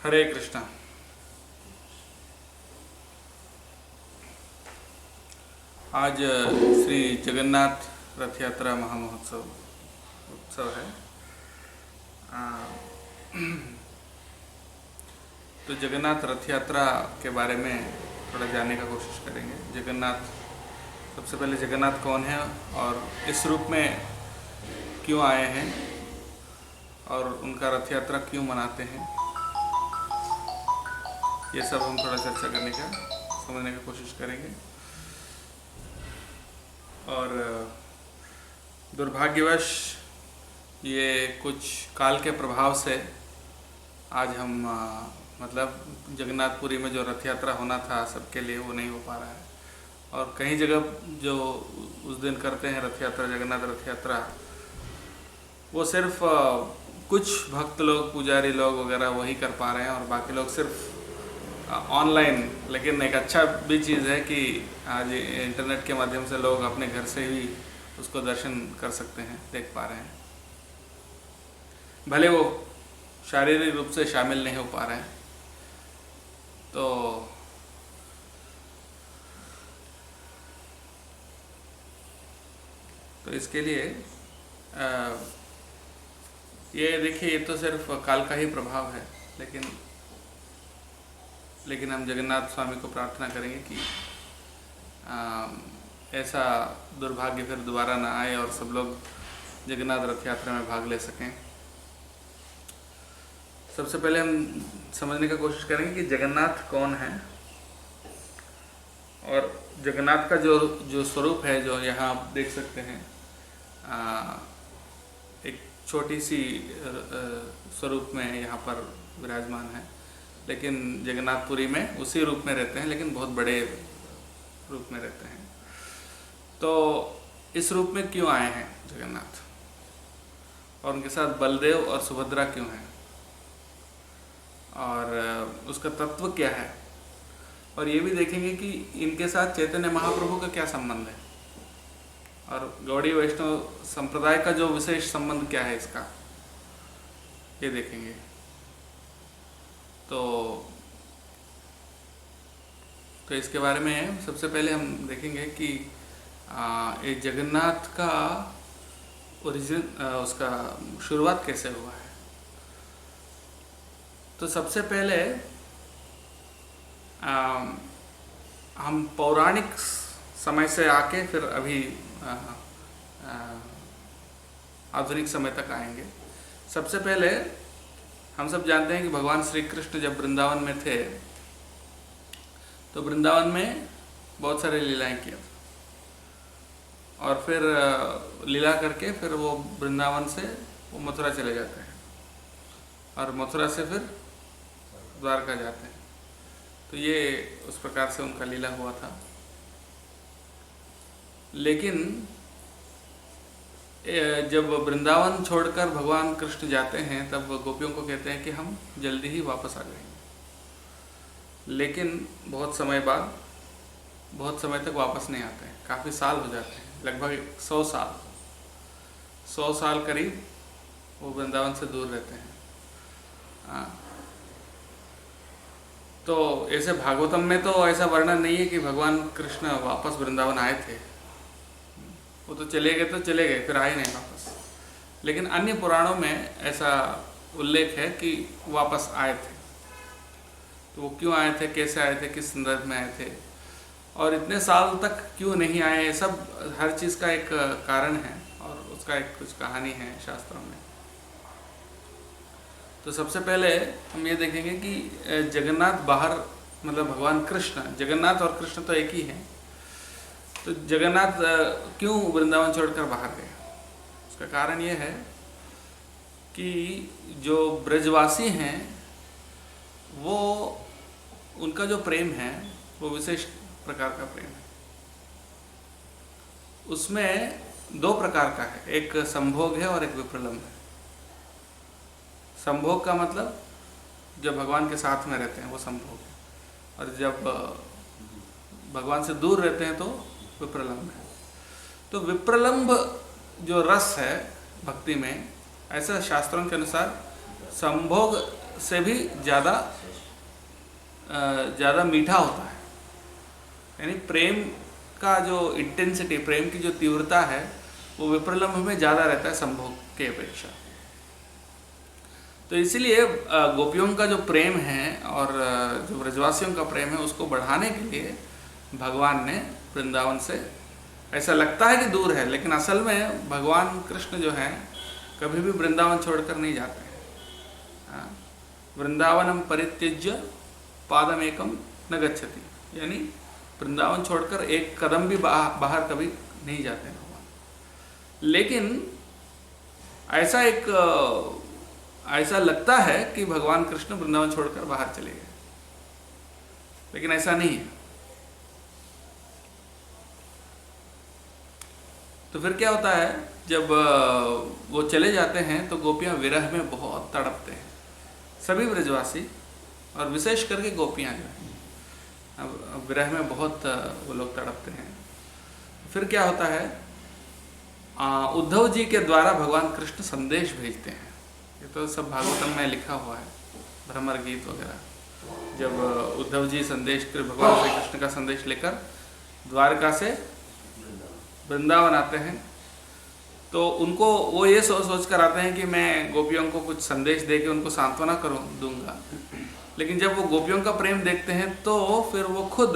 हरे कृष्णा। आज श्री जगन्नाथ रथ यात्रा महामहोत्सव उत्सव है। तो जगन्नाथ रथ यात्रा के बारे में थोड़ा जानने का कोशिश करेंगे। जगन्नाथ, सबसे पहले जगन्नाथ कौन है और इस रूप में क्यों आए हैं और उनका रथ यात्रा क्यों मनाते हैं, ये सब हम थोड़ा चर्चा करने का, समझने की कोशिश करेंगे। और दुर्भाग्यवश ये कुछ काल के प्रभाव से आज हम मतलब जगन्नाथपुरी में जो रथ यात्रा होना था सबके लिए, वो नहीं हो पा रहा है। और कई जगह जो उस दिन करते हैं रथ यात्रा, जगन्नाथ रथ यात्रा, वो सिर्फ कुछ भक्त लोग, पुजारी लोग वगैरह वही कर पा रहे हैं और बाकी लोग सिर्फ ऑनलाइन। लेकिन एक अच्छा भी चीज़ है कि आज इंटरनेट के माध्यम से लोग अपने घर से ही उसको दर्शन कर सकते हैं, देख पा रहे हैं, भले वो शारीरिक रूप से शामिल नहीं हो पा रहे हैं। तो इसके लिए ये देखिए, ये तो सिर्फ काल का ही प्रभाव है, लेकिन हम जगन्नाथ स्वामी को प्रार्थना करेंगे कि ऐसा दुर्भाग्य फिर दोबारा ना आए और सब लोग जगन्नाथ रथ यात्रा में भाग ले सकें। सबसे पहले हम समझने का कोशिश करेंगे कि जगन्नाथ कौन है और जगन्नाथ का जो स्वरूप है, जो यहाँ आप देख सकते हैं, एक छोटी सी स्वरूप में यहाँ पर विराजमान है, लेकिन जगन्नाथपुरी में उसी रूप में रहते हैं, लेकिन बहुत बड़े रूप में रहते हैं। तो इस रूप में क्यों आए हैं जगन्नाथ, और उनके साथ बलदेव और सुभद्रा क्यों हैं, और उसका तत्व क्या है, और ये भी देखेंगे कि इनके साथ चैतन्य महाप्रभु का क्या संबंध है, और गौड़ी वैष्णव संप्रदाय का जो विशेष संबंध क्या है इसका, ये देखेंगे। तो इसके बारे में सबसे पहले हम देखेंगे कि ये जगन्नाथ का ओरिजिन, उसका शुरुआत कैसे हुआ है। तो सबसे पहले हम पौराणिक समय से आके फिर अभी आधुनिक समय तक आएंगे। सबसे पहले हम सब जानते हैं कि भगवान श्री कृष्ण जब वृंदावन में थे तो वृंदावन में बहुत सारे लीलाएं किया, और फिर लीला करके फिर वो वृंदावन से वो मथुरा चले जाते हैं, और मथुरा से फिर द्वारका जाते हैं। तो ये उस प्रकार से उनका लीला हुआ था। लेकिन जब वृंदावन छोड़कर भगवान कृष्ण जाते हैं तब गोपियों को कहते हैं कि हम जल्दी ही वापस आ जाएंगे, लेकिन बहुत समय बाद, बहुत समय तक वापस नहीं आते हैं, काफ़ी साल हो जाते हैं, लगभग 100 साल करीब वो वृंदावन से दूर रहते हैं। तो ऐसे भागवतम में तो ऐसा वर्णन नहीं है कि भगवान कृष्ण वापस वृंदावन आए थे, वो तो चले गए तो चले गए, फिर आए नहीं वापस। लेकिन अन्य पुराणों में ऐसा उल्लेख है कि वापस आए थे। तो वो क्यों आए थे, कैसे आए थे, किस संदर्भ में आए थे, और इतने साल तक क्यों नहीं आए, ये सब हर चीज़ का एक कारण है और उसका एक कुछ कहानी है शास्त्रों में। तो सबसे पहले हम ये देखेंगे कि जगन्नाथ बाहर, मतलब भगवान कृष्ण, जगन्नाथ और कृष्ण तो एक ही हैं, तो जगन्नाथ क्यों वृंदावन छोड़कर बाहर गए। उसका कारण ये है कि जो ब्रजवासी हैं वो, उनका जो प्रेम है वो विशेष प्रकार का प्रेम है। उसमें दो प्रकार का है, एक संभोग है और एक विप्रलम्ब है। संभोग का मतलब जब भगवान के साथ में रहते हैं वो संभोग है, और जब भगवान से दूर रहते हैं तो विप्रलम्ब है। तो विप्रलम्ब जो रस है भक्ति में, ऐसा शास्त्रों के अनुसार संभोग से भी ज़्यादा मीठा होता है। यानी प्रेम का जो इंटेंसिटी, प्रेम की जो तीव्रता है वो विप्रलंभ में ज़्यादा रहता है संभोग के अपेक्षा। तो इसीलिए गोपियों का जो प्रेम है और जो ब्रजवासियों का प्रेम है उसको बढ़ाने के लिए भगवान ने वृंदावन से, ऐसा लगता है कि दूर है, लेकिन असल में भगवान कृष्ण जो है कभी भी वृंदावन छोड़कर नहीं जाते हैं। वृंदावनम परित्यज्य पादम एकम न गच्छति, यानी वृंदावन छोड़कर एक कदम भी बाहर कभी नहीं जाते भगवान। लेकिन ऐसा लगता है कि भगवान कृष्ण वृंदावन छोड़कर बाहर चले गए, लेकिन ऐसा नहीं है। तो फिर क्या होता है, जब वो चले जाते हैं तो गोपियां विरह में बहुत तड़पते हैं, सभी ब्रजवासी और विशेष करके गोपियां जो हैं अब विरह में बहुत वो लोग तड़पते हैं। फिर क्या होता है, उद्धव जी के द्वारा भगवान कृष्ण संदेश भेजते हैं। ये तो सब भागवतम में लिखा हुआ है, भ्रमर गीत वगैरह। जब उद्धव जी भगवान श्री कृष्ण का संदेश लेकर द्वारका से वृंदावन आते हैं, तो उनको वो ये सोच कर आते हैं कि मैं गोपियों को कुछ संदेश दे के उनको सांत्वना दूंगा। लेकिन जब वो गोपियों का प्रेम देखते हैं तो फिर वो खुद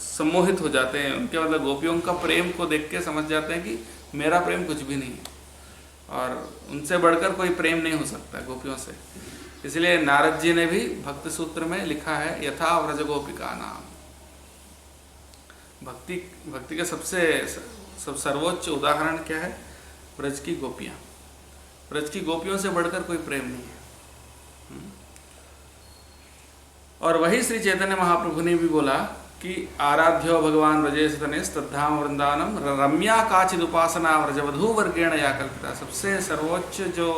सम्मोहित हो जाते हैं। उनके मतलब गोपियों का प्रेम को देख के समझ जाते हैं कि मेरा प्रेम कुछ भी नहीं है और उनसे बढ़कर कोई प्रेम नहीं हो सकता गोपियों से। इसलिए नारद जी ने भी भक्ति सूत्र में लिखा है, यथा व्रज गोपिका नाम। भक्ति का सब सर्वोच्च उदाहरण क्या है, ब्रज की गोपियाँ। ब्रज की गोपियों से बढ़कर कोई प्रेम नहीं है। और वही श्री चैतन्य महाप्रभु ने भी बोला कि आराध्यो भगवान व्रजेश तनेस तद्धाम वृंदावनम रम्या काचिद उपासना व्रजवधू वर्गेण या कल्पिता। सबसे सर्वोच्च जो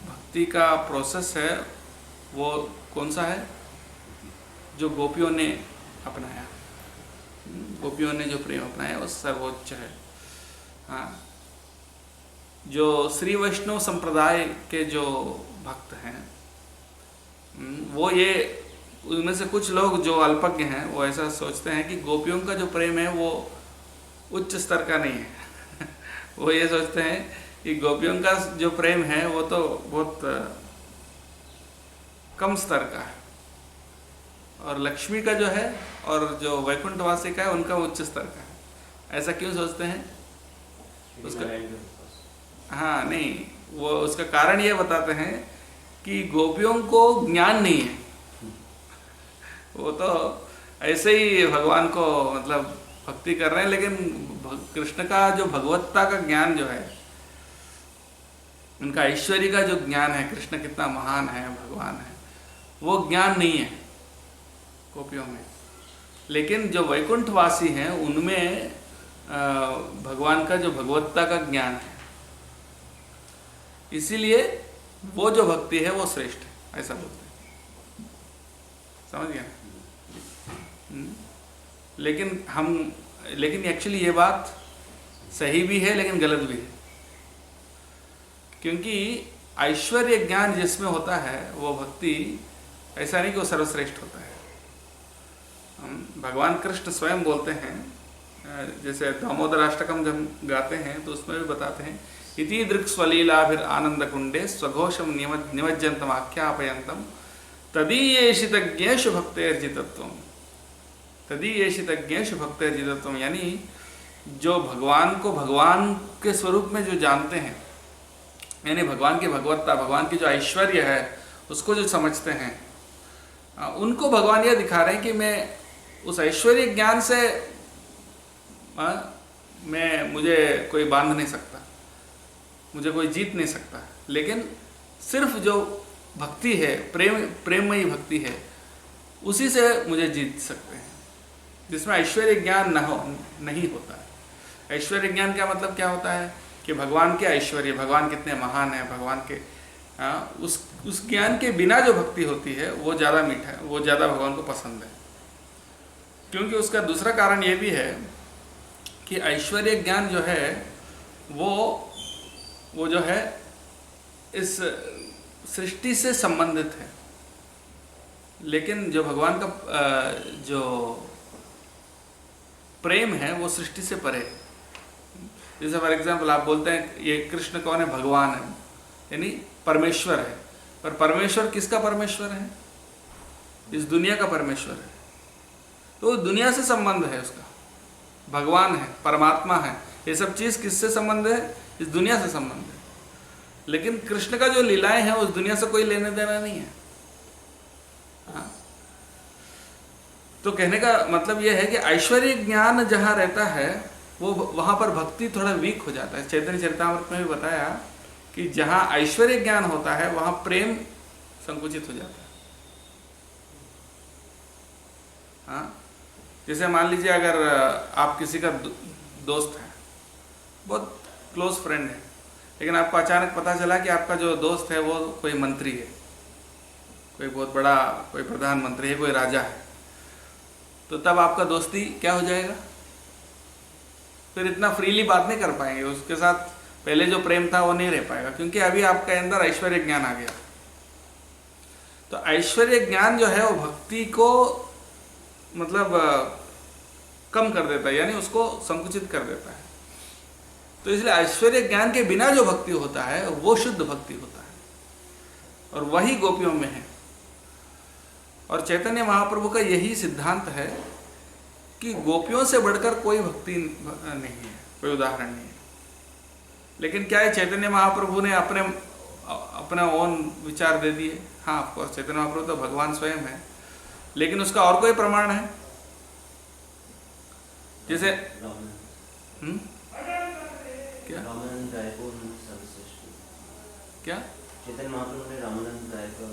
भक्ति का प्रोसेस है वो कौन सा है, जो गोपियों ने अपनाया, गोपियों ने जो प्रेम अपनाया वो सर्वोच्च है। हाँ, जो श्री वैष्णव संप्रदाय के जो भक्त हैं वो ये, उनमें से कुछ लोग जो अल्पज्ञ हैं वो ऐसा सोचते हैं कि गोपियों का जो प्रेम है वो उच्च स्तर का नहीं है। वो ये सोचते हैं कि गोपियों का जो प्रेम है वो तो बहुत कम स्तर का है, और लक्ष्मी का जो है और जो वैकुंठवासी का है उनका उच्च स्तर का है। ऐसा क्यों सोचते हैं उसका? हाँ नहीं, वो उसका कारण ये बताते हैं कि गोपियों को ज्ञान नहीं है। वो तो ऐसे ही भगवान को मतलब भक्ति कर रहे हैं, लेकिन कृष्ण का जो भगवत्ता का ज्ञान जो है, उनका ऐश्वर्य का जो ज्ञान है, कृष्ण कितना महान है, भगवान है, वो ज्ञान नहीं है गोपियों में। लेकिन जो वैकुंठवासी हैं उनमें भगवान का जो भगवत्ता का ज्ञान है, इसीलिए वो जो भक्ति है वो श्रेष्ठ है, ऐसा बोलते हैं। समझ गया? लेकिन एक्चुअली ये बात सही भी है लेकिन गलत भी है, क्योंकि ऐश्वर्य ज्ञान जिसमें होता है वो भक्ति, ऐसा नहीं कि वो सर्वश्रेष्ठ होता है। भगवान कृष्ण स्वयं बोलते हैं, जैसे दामोदर अष्टकम जब गाते हैं तो उसमें भी बताते हैं, इति दृक् स्वलीलाभिर आनंद कुंडे स्वघोषम निमज्जंतम आख्यापयंतम तदीयेषितज्ञेषु भक्तेर्जितत्वम। तदीयेषितज्ञेषु भक्तेर्जितत्वम यानी जो भगवान को भगवान के स्वरूप में जो जानते हैं, यानी भगवान की भगवत्ता, भगवान की जो ऐश्वर्य है उसको जो समझते हैं, उनको भगवान यह दिखा रहे हैं कि मैं उस ऐश्वर्य ज्ञान से मुझे कोई बांध नहीं सकता, मुझे कोई जीत नहीं सकता। लेकिन सिर्फ जो भक्ति है, प्रेममयी भक्ति है, उसी से मुझे जीत सकते हैं, जिसमें ऐश्वर्य ज्ञान नहीं होता है। ऐश्वर्य ज्ञान का मतलब क्या होता है कि भगवान के ऐश्वर्य, भगवान कितने महान है, भगवान के उस ज्ञान के बिना जो भक्ति होती है वो ज़्यादा मीठा है, वो ज़्यादा भगवान को पसंद है। क्योंकि उसका दूसरा कारण ये भी है कि ऐश्वर्य ज्ञान जो है वो जो है इस सृष्टि से संबंधित है, लेकिन जो भगवान का जो प्रेम है वो सृष्टि से परे है। जैसे फॉर एग्जाम्पल आप बोलते हैं ये कृष्ण कौन है, भगवान है, यानी परमेश्वर है। पर परमेश्वर किसका परमेश्वर है? इस दुनिया का परमेश्वर है। तो दुनिया से संबंध है उसका, भगवान है, परमात्मा है, ये सब चीज किससे संबंध है? इस दुनिया से संबंध है। लेकिन कृष्ण का जो लीलाएं हैं उस दुनिया से कोई लेने देना नहीं है। हाँ? तो कहने का मतलब यह है कि ऐश्वर्य ज्ञान जहां रहता है वो वहां पर भक्ति थोड़ा वीक हो जाता है। चैतन्य चरितामृत में भी बताया कि जहां ऐश्वर्य ज्ञान होता है वहां प्रेम संकुचित हो जाता है। हाँ? जैसे मान लीजिए अगर आप किसी का दोस्त है, बहुत क्लोज फ्रेंड है, लेकिन आपको अचानक पता चला कि आपका जो दोस्त है वो कोई मंत्री है, कोई बहुत बड़ा, कोई प्रधानमंत्री है, कोई राजा है, तो तब आपका दोस्ती क्या हो जाएगा? फिर इतना फ्रीली बात नहीं कर पाएंगे उसके साथ। पहले जो प्रेम था वो नहीं रह पाएगा, क्योंकि अभी आपके अंदर ऐश्वर्य ज्ञान आ गया। तो ऐश्वर्य ज्ञान जो है वो भक्ति को मतलब कम कर देता है, यानी उसको संकुचित कर देता है। तो इसलिए ऐश्वर्य ज्ञान के बिना जो भक्ति होता है वो शुद्ध भक्ति होता है, और वही गोपियों में है। और चैतन्य महाप्रभु का यही सिद्धांत है कि गोपियों से बढ़कर कोई भक्ति नहीं है, कोई उदाहरण नहीं है। लेकिन क्या है, चैतन्य महाप्रभु ने अपने ओन विचार दे दिए। हाँ, ऑफकोर्स चैतन्य महाप्रभु तो भगवान स्वयं है, लेकिन उसका और कोई प्रमाण है? जैसे क्या क्या चैतन्य महाप्रभु ने रामानंद राय को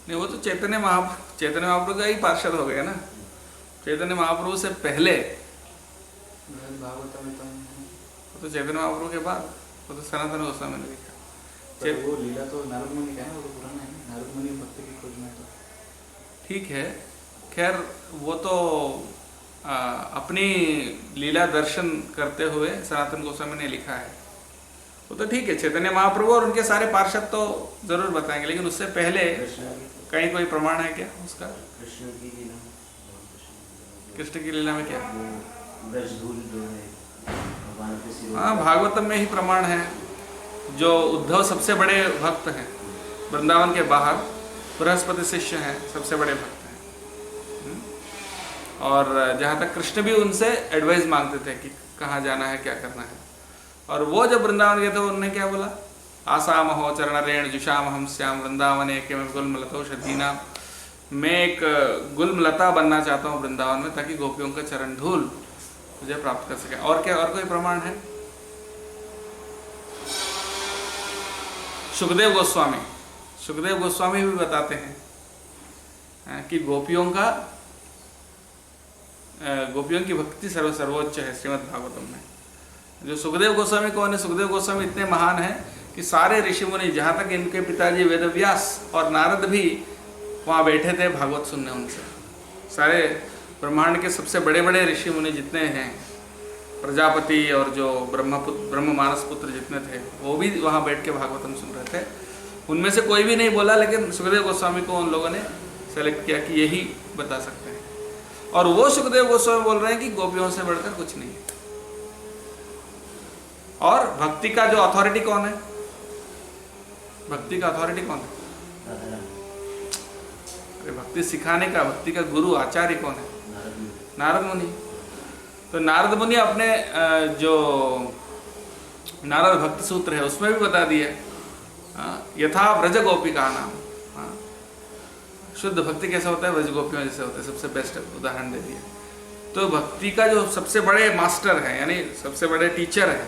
नहीं, वो तो चैतन्य महाप्रभु का ही पार्षद हो गया ना। चैतन्य महाप्रभु से पहले भागवत में तो चैतन्य महाप्रभु के बाद वो तो सनातन गोस्वामी ने लिखा। वो लीला तो नारद मुनि का है, वो तो पुराना है। नारद मुनि भक्ति की खोज में तो ठीक है, खैर वो तो अपनी लीला दर्शन करते हुए सनातन गोस्वामी ने लिखा है, वो तो ठीक है। चैतन्य महाप्रभु और उनके सारे पार्षद तो जरूर बताएंगे, लेकिन उससे पहले कहीं कोई प्रमाण है क्या उसका? कृष्ण की लीला में क्या? हाँ, भागवतम में ही प्रमाण है। जो उद्धव सबसे बड़े भक्त हैं, वृंदावन के बाहर बृहस्पति शिष्य हैं, सबसे बड़े भक्त हैं। और जहाँ तक कृष्ण भी उनसे एडवाइस मांगते थे कि कहाँ जाना है, क्या करना है। और वो जब वृंदावन गए थे उन्होंने क्या बोला? आसामहो चरण रेण जुषाम हम श्याम वृंदावन के गुलमलतौषधीनाम। मैं एक गुलमलता बनना चाहता हूँ वृंदावन में, ताकि गोपियों का चरण धूल मुझे प्राप्त कर सके। और क्या, और कोई प्रमाण है? सुखदेव गोस्वामी भी बताते हैं कि गोपियों की भक्ति सर्वोच्च है श्रीमद् भागवतम में। जो सुखदेव गोस्वामी कौन है? सुखदेव गोस्वामी इतने महान हैं कि सारे ऋषि मुनि, जहाँ तक इनके पिताजी वेदव्यास और नारद भी वहाँ बैठे थे भागवत सुनने उनसे। सारे ब्रह्मांड के सबसे बड़े बड़े ऋषि मुनि जितने हैं, प्रजापति और जो ब्रह्म मानस पुत्र जितने थे, वो भी वहाँ बैठ के भागवतम सुन रहे थे। उनमें से कोई भी नहीं बोला, लेकिन सुखदेव गोस्वामी को उन लोगों ने सेलेक्ट किया कि यही बता सकते हैं। और वो सुखदेव गोस्वामी बोल रहे हैं कि गोपियों से बढ़कर कुछ नहीं है। और भक्ति का जो अथॉरिटी कौन है? भक्ति का अथॉरिटी कौन है? अरे भक्ति सिखाने का, भक्ति का गुरु आचार्य कौन है? नारद मुनि। तो नारद मुनि अपने जो नारद भक्ति सूत्र है उसमें भी बता दिया, यथा व्रज गोपिका नाम। शुद्ध भक्ति कैसा होता है? व्रज गोपियों जैसे होता है, सबसे बेस्ट उदाहरण दे दिया। तो भक्ति का जो सबसे बड़े मास्टर है, यानी सबसे बड़े टीचर है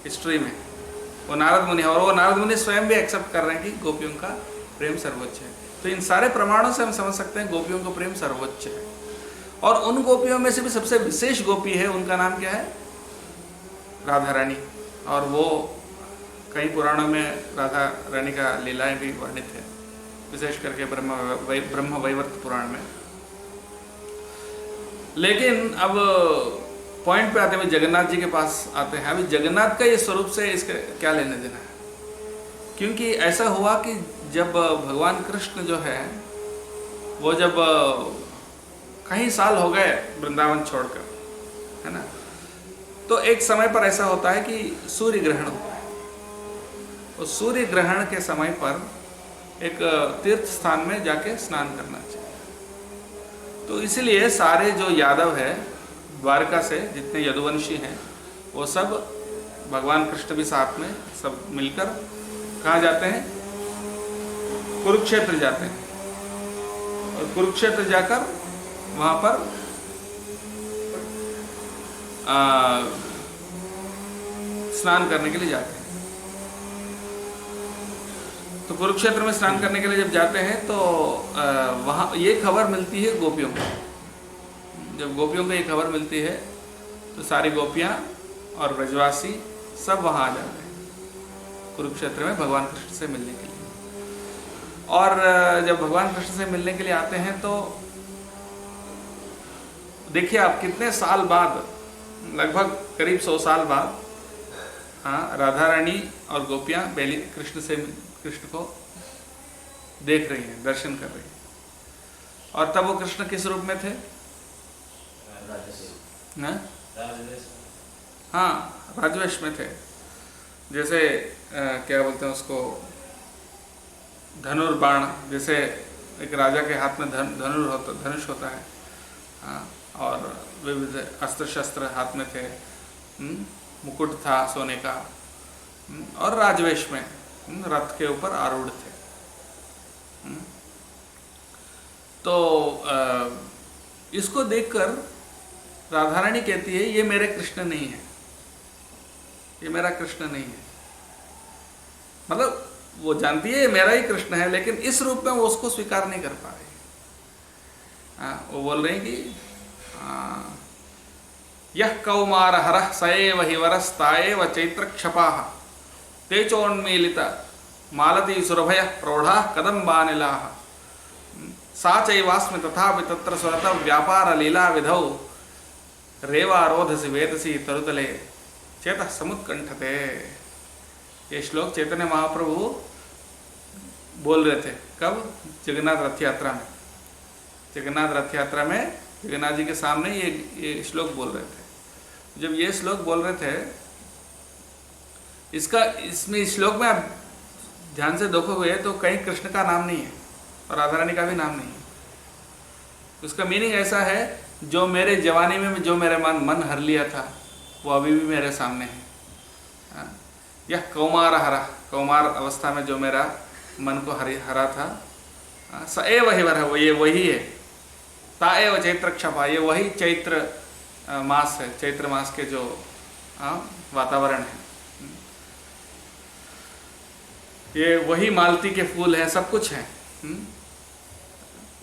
हिस्ट्री में, वो नारद मुनि है। और वो नारद मुनि स्वयं भी एक्सेप्ट कर रहे हैं कि गोपियों का प्रेम सर्वोच्च है। तो इन सारे प्रमाणों से हम समझ सकते हैं गोपियों का प्रेम सर्वोच्च है। और उन गोपियों में से भी सबसे विशेष गोपी है, उनका नाम क्या है? राधा रानी। और वो कई पुराणों में राधा रानी का लीलाएं भी वर्णित है, विशेष करके ब्रह्म वैवर्त पुराण में। लेकिन अब पॉइंट पे आते हैं, जगन्नाथ जी के पास आते हैं। अभी जगन्नाथ का ये स्वरूप से इसका क्या लेने देना है? क्योंकि ऐसा हुआ कि जब भगवान कृष्ण जो है वो जब कई साल हो गए वृंदावन छोड़कर, है ना, तो एक समय पर ऐसा होता है कि सूर्य ग्रहण होता है। उस सूर्य ग्रहण के समय पर एक तीर्थ स्थान में जाके स्नान करना चाहिए। तो इसलिए सारे जो यादव है द्वारका से, जितने यदुवंशी हैं, वो सब भगवान कृष्ण भी साथ में सब मिलकर कहाँ जाते हैं? कुरुक्षेत्र जाते हैं। और कुरुक्षेत्र जाकर वहाँ पर स्नान करने के लिए जाते हैं। तो कुरुक्षेत्र में स्नान करने के लिए जब जाते हैं तो वहाँ ये खबर मिलती है गोपियों को। जब गोपियों को ये खबर मिलती है तो सारी गोपियाँ और ब्रजवासी सब वहाँ आ जाते हैं कुरुक्षेत्र में भगवान कृष्ण से मिलने के लिए। और जब भगवान कृष्ण से मिलने के लिए आते हैं तो देखिए आप कितने साल बाद, लगभग करीब 100 साल बाद, हाँ, राधा रानी और गोपियाँ कृष्ण को देख रही हैं, दर्शन कर रही हैं। और तब वो कृष्ण किस रूप में थे? हाँ, राजवेश में थे। जैसे क्या बोलते हैं उसको, धनुर्बाण, जैसे एक राजा के हाथ में धनुष होता है, हाँ, और विविध अस्त्र शस्त्र हाथ में थे, मुकुट था सोने का, और राजवेश में रथ के ऊपर आरूढ़ थे। तो इसको देखकर राधा रानी कहती है ये मेरे कृष्ण नहीं है, ये मेरा कृष्ण नहीं है। मतलब वो जानती है ये मेरा ही कृष्ण है, लेकिन इस रूप में वो उसको स्वीकार नहीं कर पा रही। वो बोल रही कि यह कौमार हरः स एव हि वरस्ताएव चैत्र क्षपाः तेजोन्मीलित मालती सुरभयः प्रौढ़ाः कदम्बानिलाः सा चैवास्मि तथापि तत्र स्वरत व्यापार लीला विधौ रेवारोधसि वेदसी तरुतले चेतः समुत्कंठते। ये श्लोक चैतन्य महाप्रभु बोल रहे थे। कब? जगन्नाथ रथ यात्रा में। जगन्नाथ रथ यात्रा में जगन्नाथ जी के सामने ये श्लोक बोल रहे थे। जब ये श्लोक बोल रहे थे, इसमें इस श्लोक में आप ध्यान से देखोगे तो कहीं कृष्ण का नाम नहीं है और राधा रानी का भी नाम नहीं है। उसका मीनिंग ऐसा है, जो मेरे जवानी में जो मेरे मन हर लिया था वो अभी भी मेरे सामने है। यह कौमार हरा, कौमार अवस्था में जो मेरा मन को हरा था, स एव हि वरः, वो ये वही है। ता एव चैत्र क्षपा, ये वही चैत्र मास है, चैत्र मास के जो वातावरण है, ये वही मालती के फूल हैं, सब कुछ है।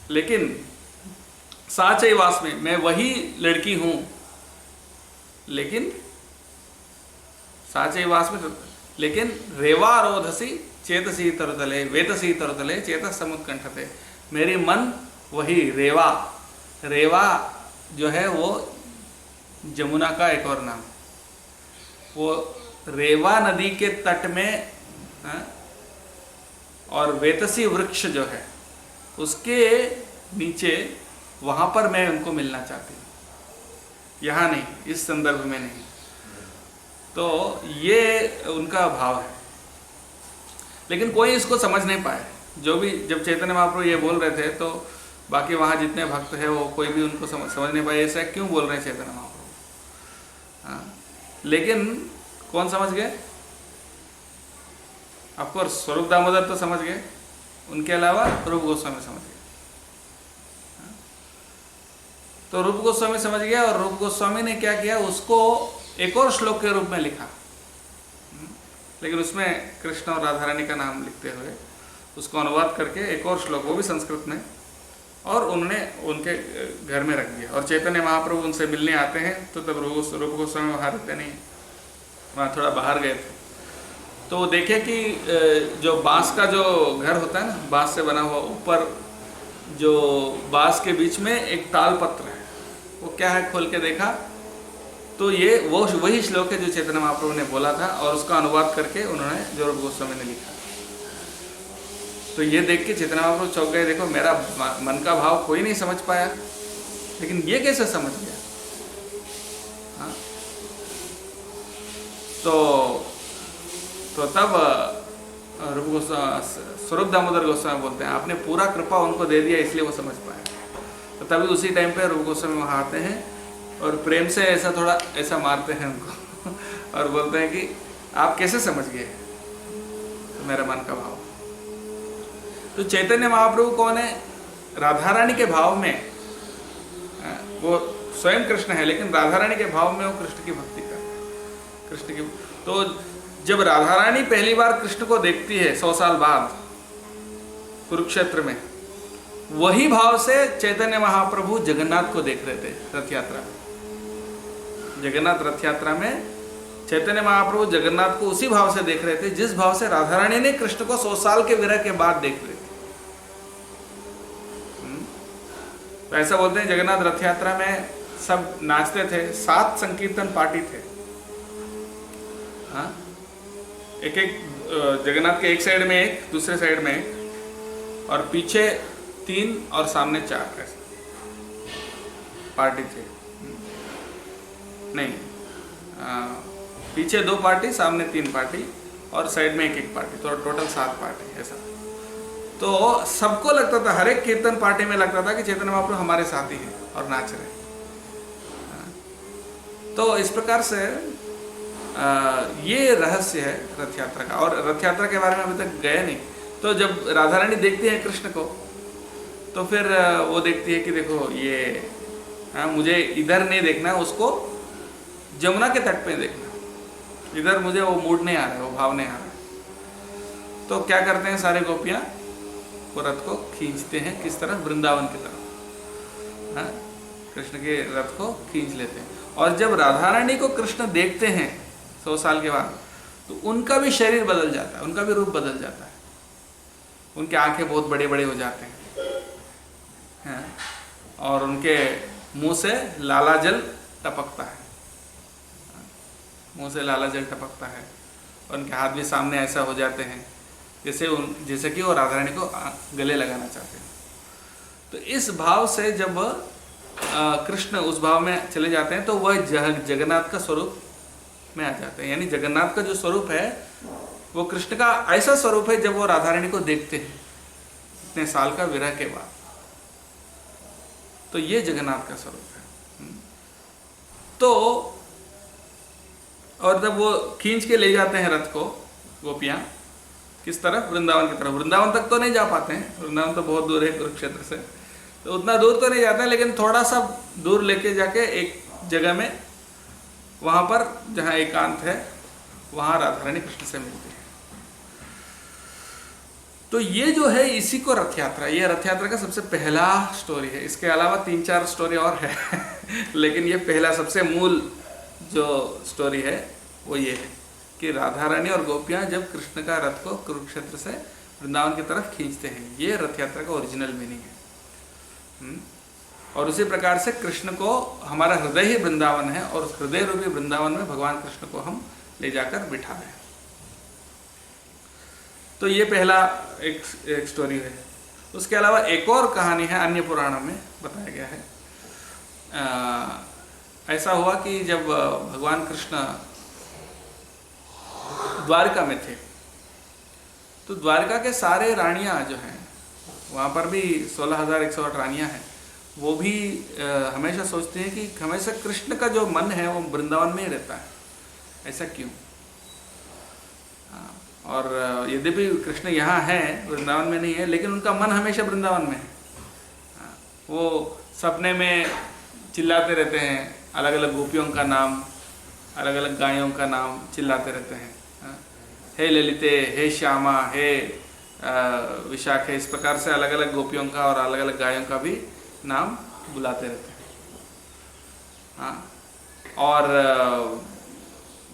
लेकिन साचैवास में मैं वही लड़की हूं, लेकिन साचैवास में, लेकिन रेवारोधसी चेतसी तरुतले वेतसी तरुतले चेतः समुत्कंठते। मेरी मन वही रेवा, रेवा जो है वो जमुना का एक और नाम। वो रेवा नदी के तट में और वेतसी वृक्ष जो है उसके नीचे, वहां पर मैं उनको मिलना चाहती हूँ, यहाँ नहीं, इस संदर्भ में नहीं। तो ये उनका भाव है, लेकिन कोई इसको समझ नहीं पाए। जो भी, जब चैतन्य महाप्रभु ये बोल रहे थे तो बाकी वहाँ जितने भक्त हैं वो कोई भी उनको समझ नहीं पाए, ऐसा क्यों बोल रहे हैं चैतन्य महाप्रभु। लेकिन कौन समझ गए? ऑफकोर्स स्वरूप दामोदर तो समझ गए, उनके अलावा रूप गोस्वामी समझ गए। तो रूप गोस्वामी समझ गया, और रूप गोस्वामी ने क्या किया, उसको एक और श्लोक के रूप में लिखा, लेकिन उसमें कृष्ण और राधा रानी का नाम लिखते हुए उसको अनुवाद करके एक और श्लोक, वो भी संस्कृत में, और उन्होंने उनके घर में रख दिया। और चैतन्य महाप्रभु उनसे मिलने आते हैं तो तब रूप गोस्वामी वहाँ रहते नहीं, वहाँ थोड़ा बाहर गए थे। तो देखे कि जो बांस का जो घर होता है ना, बांस से बना हुआ, ऊपर जो बांस के बीच में एक ताल पत्र है, वो क्या है, खोल के देखा तो ये वो वही श्लोक है जो चैतन्य महाप्रभु ने बोला था, और उसका अनुवाद करके उन्होंने जो रूप गोस्वामी ने लिखा। तो ये देख के चैतन्य महाप्रभु चौंक गए, देखो मेरा मन का भाव कोई नहीं समझ पाया, लेकिन ये कैसे समझ गया। हाँ? तो तब रूप गोस्वामी स्वरूप दामोदर गोस्वामी बोलते हैं आपने पूरा कृपा उनको दे दिया इसलिए वो समझ पाए। तो तभी उसी टाइम पे रूप गोस्वामी वहाँ आते हैं और प्रेम से ऐसा थोड़ा ऐसा मारते हैं उनको और बोलते हैं कि आप कैसे समझ गए तो मेरा मन का भाव। तो चैतन्य महाप्रभु कौन है? राधा रानी के भाव में, वो स्वयं कृष्ण है लेकिन राधा रानी के भाव में वो कृष्ण की भक्ति करते हैं। कृष्ण की तो जब राधा रानी पहली बार कृष्ण को देखती है 100 साल बाद कुरुक्षेत्र में, वही भाव से चैतन्य महाप्रभु जगन्नाथ को देख रहे थे रथ यात्रा में। जगन्नाथ रथ यात्रा में चैतन्य महाप्रभु जगन्नाथ को उसी भाव से देख रहे थे जिस भाव से राधा रानी ने कृष्ण को 100 साल के विरह के बाद देख रहे थे। तो ऐसा बोलते हैं जगन्नाथ रथ यात्रा में सब नाचते थे, 7 संकीर्तन पार्टी थे। हाँ? एक जगन्नाथ के एक साइड में एक, दूसरे साइड में एक, और पीछे 3 और सामने 4 ऐसे पार्टी थे। नहीं, पीछे 2 पार्टी, सामने 3 पार्टी और साइड में एक पार्टी, तो टोटल 7 पार्टी ऐसा। तो सबको लगता था, हर एक कीर्तन पार्टी में लगता था कि चैतन्य महाप्रभु हमारे साथ ही हैं और नाच रहे हैं। तो इस प्रकार से ये रहस्य है रथ यात्रा का। और रथ यात्रा के बारे में अभी तक गए नहीं। तो जब राधा रानी देखती है कृष्ण को तो फिर वो देखती है कि देखो ये मुझे इधर नहीं देखना, उसको जमुना के तट पे देखना, इधर मुझे वो मूड नहीं आ रहा है, वो भाव नहीं आ रहा है। तो क्या करते हैं सारे गोपियाँ, वो रथ को खींचते हैं किस तरफ? वृंदावन की तरफ। हाँ? कृष्ण के रथ को खींच लेते हैं। और जब राधा रानी को कृष्ण देखते हैं 100 साल के बाद, तो उनका भी शरीर बदल जाता है, उनका भी रूप बदल जाता है। उनके आंखें बहुत बड़े बड़े हो जाते हैं। हाँ? और उनके मुंह से लाला जल टपकता है, मुंह से लाला जल टपकता है। उनके हाथ भी सामने ऐसा हो जाते हैं जैसे कि वो राधा रानी को गले लगाना चाहते हैं। तो इस भाव से जब कृष्ण उस भाव में चले जाते हैं तो वह जगन्नाथ का स्वरूप में आ जाते हैं। यानी जगन्नाथ का जो स्वरूप है वो कृष्ण का ऐसा स्वरूप है जब वो राधा रानी को देखते हैं इतने साल का विरह के बाद। तो ये जगन्नाथ का स्वरूप है। तो और जब वो खींच के ले जाते हैं रथ को गोपियाँ किस तरफ? वृंदावन की तरफ। वृंदावन तक तो नहीं जा पाते हैं, वृंदावन तो बहुत दूर है कुरुक्षेत्र से, तो उतना दूर तो नहीं जाते हैं, लेकिन थोड़ा सा दूर लेके जाके एक जगह में, वहाँ पर जहाँ एकांत है, वहाँ राधा रानी कृष्ण से मिलती है। तो ये जो है इसी को रथ यात्रा, ये रथ यात्रा का सबसे पहला स्टोरी है। इसके अलावा 3-4 स्टोरी और है लेकिन ये पहला सबसे मूल जो स्टोरी है वो ये है कि राधा रानी और गोपियाँ जब कृष्ण का रथ को कुरुक्षेत्र से वृंदावन की तरफ खींचते हैं, ये रथ यात्रा का ओरिजिनल मीनिंग है। और उसी प्रकार से कृष्ण को, हमारा हृदय ही वृंदावन है और हृदय रूपी वृंदावन में भगवान कृष्ण को हम ले जाकर बिठा रहे हैं। तो ये पहला एक स्टोरी है। उसके अलावा एक और कहानी है, अन्य पुराणों में बताया गया है। ऐसा हुआ कि जब भगवान कृष्ण द्वारका में थे तो द्वारका के सारे रानियां जो हैं, वहाँ पर भी 16,108 रानियां हैं, वो भी हमेशा सोचती हैं कि हमेशा कृष्ण का जो मन है वो वृंदावन में ही रहता है। ऐसा क्यों? और यद्यपि कृष्ण यहाँ है, वृंदावन में नहीं है, लेकिन उनका मन हमेशा वृंदावन में है। वो सपने में चिल्लाते रहते हैं, अलग अलग गोपियों का नाम, अलग अलग गायों का नाम चिल्लाते रहते हैं। हे ललिते, हे श्यामा, हे विशाखे, इस प्रकार से अलग अलग गोपियों का और अलग अलग गायों का भी नाम बुलाते रहते हैं। हाँ, और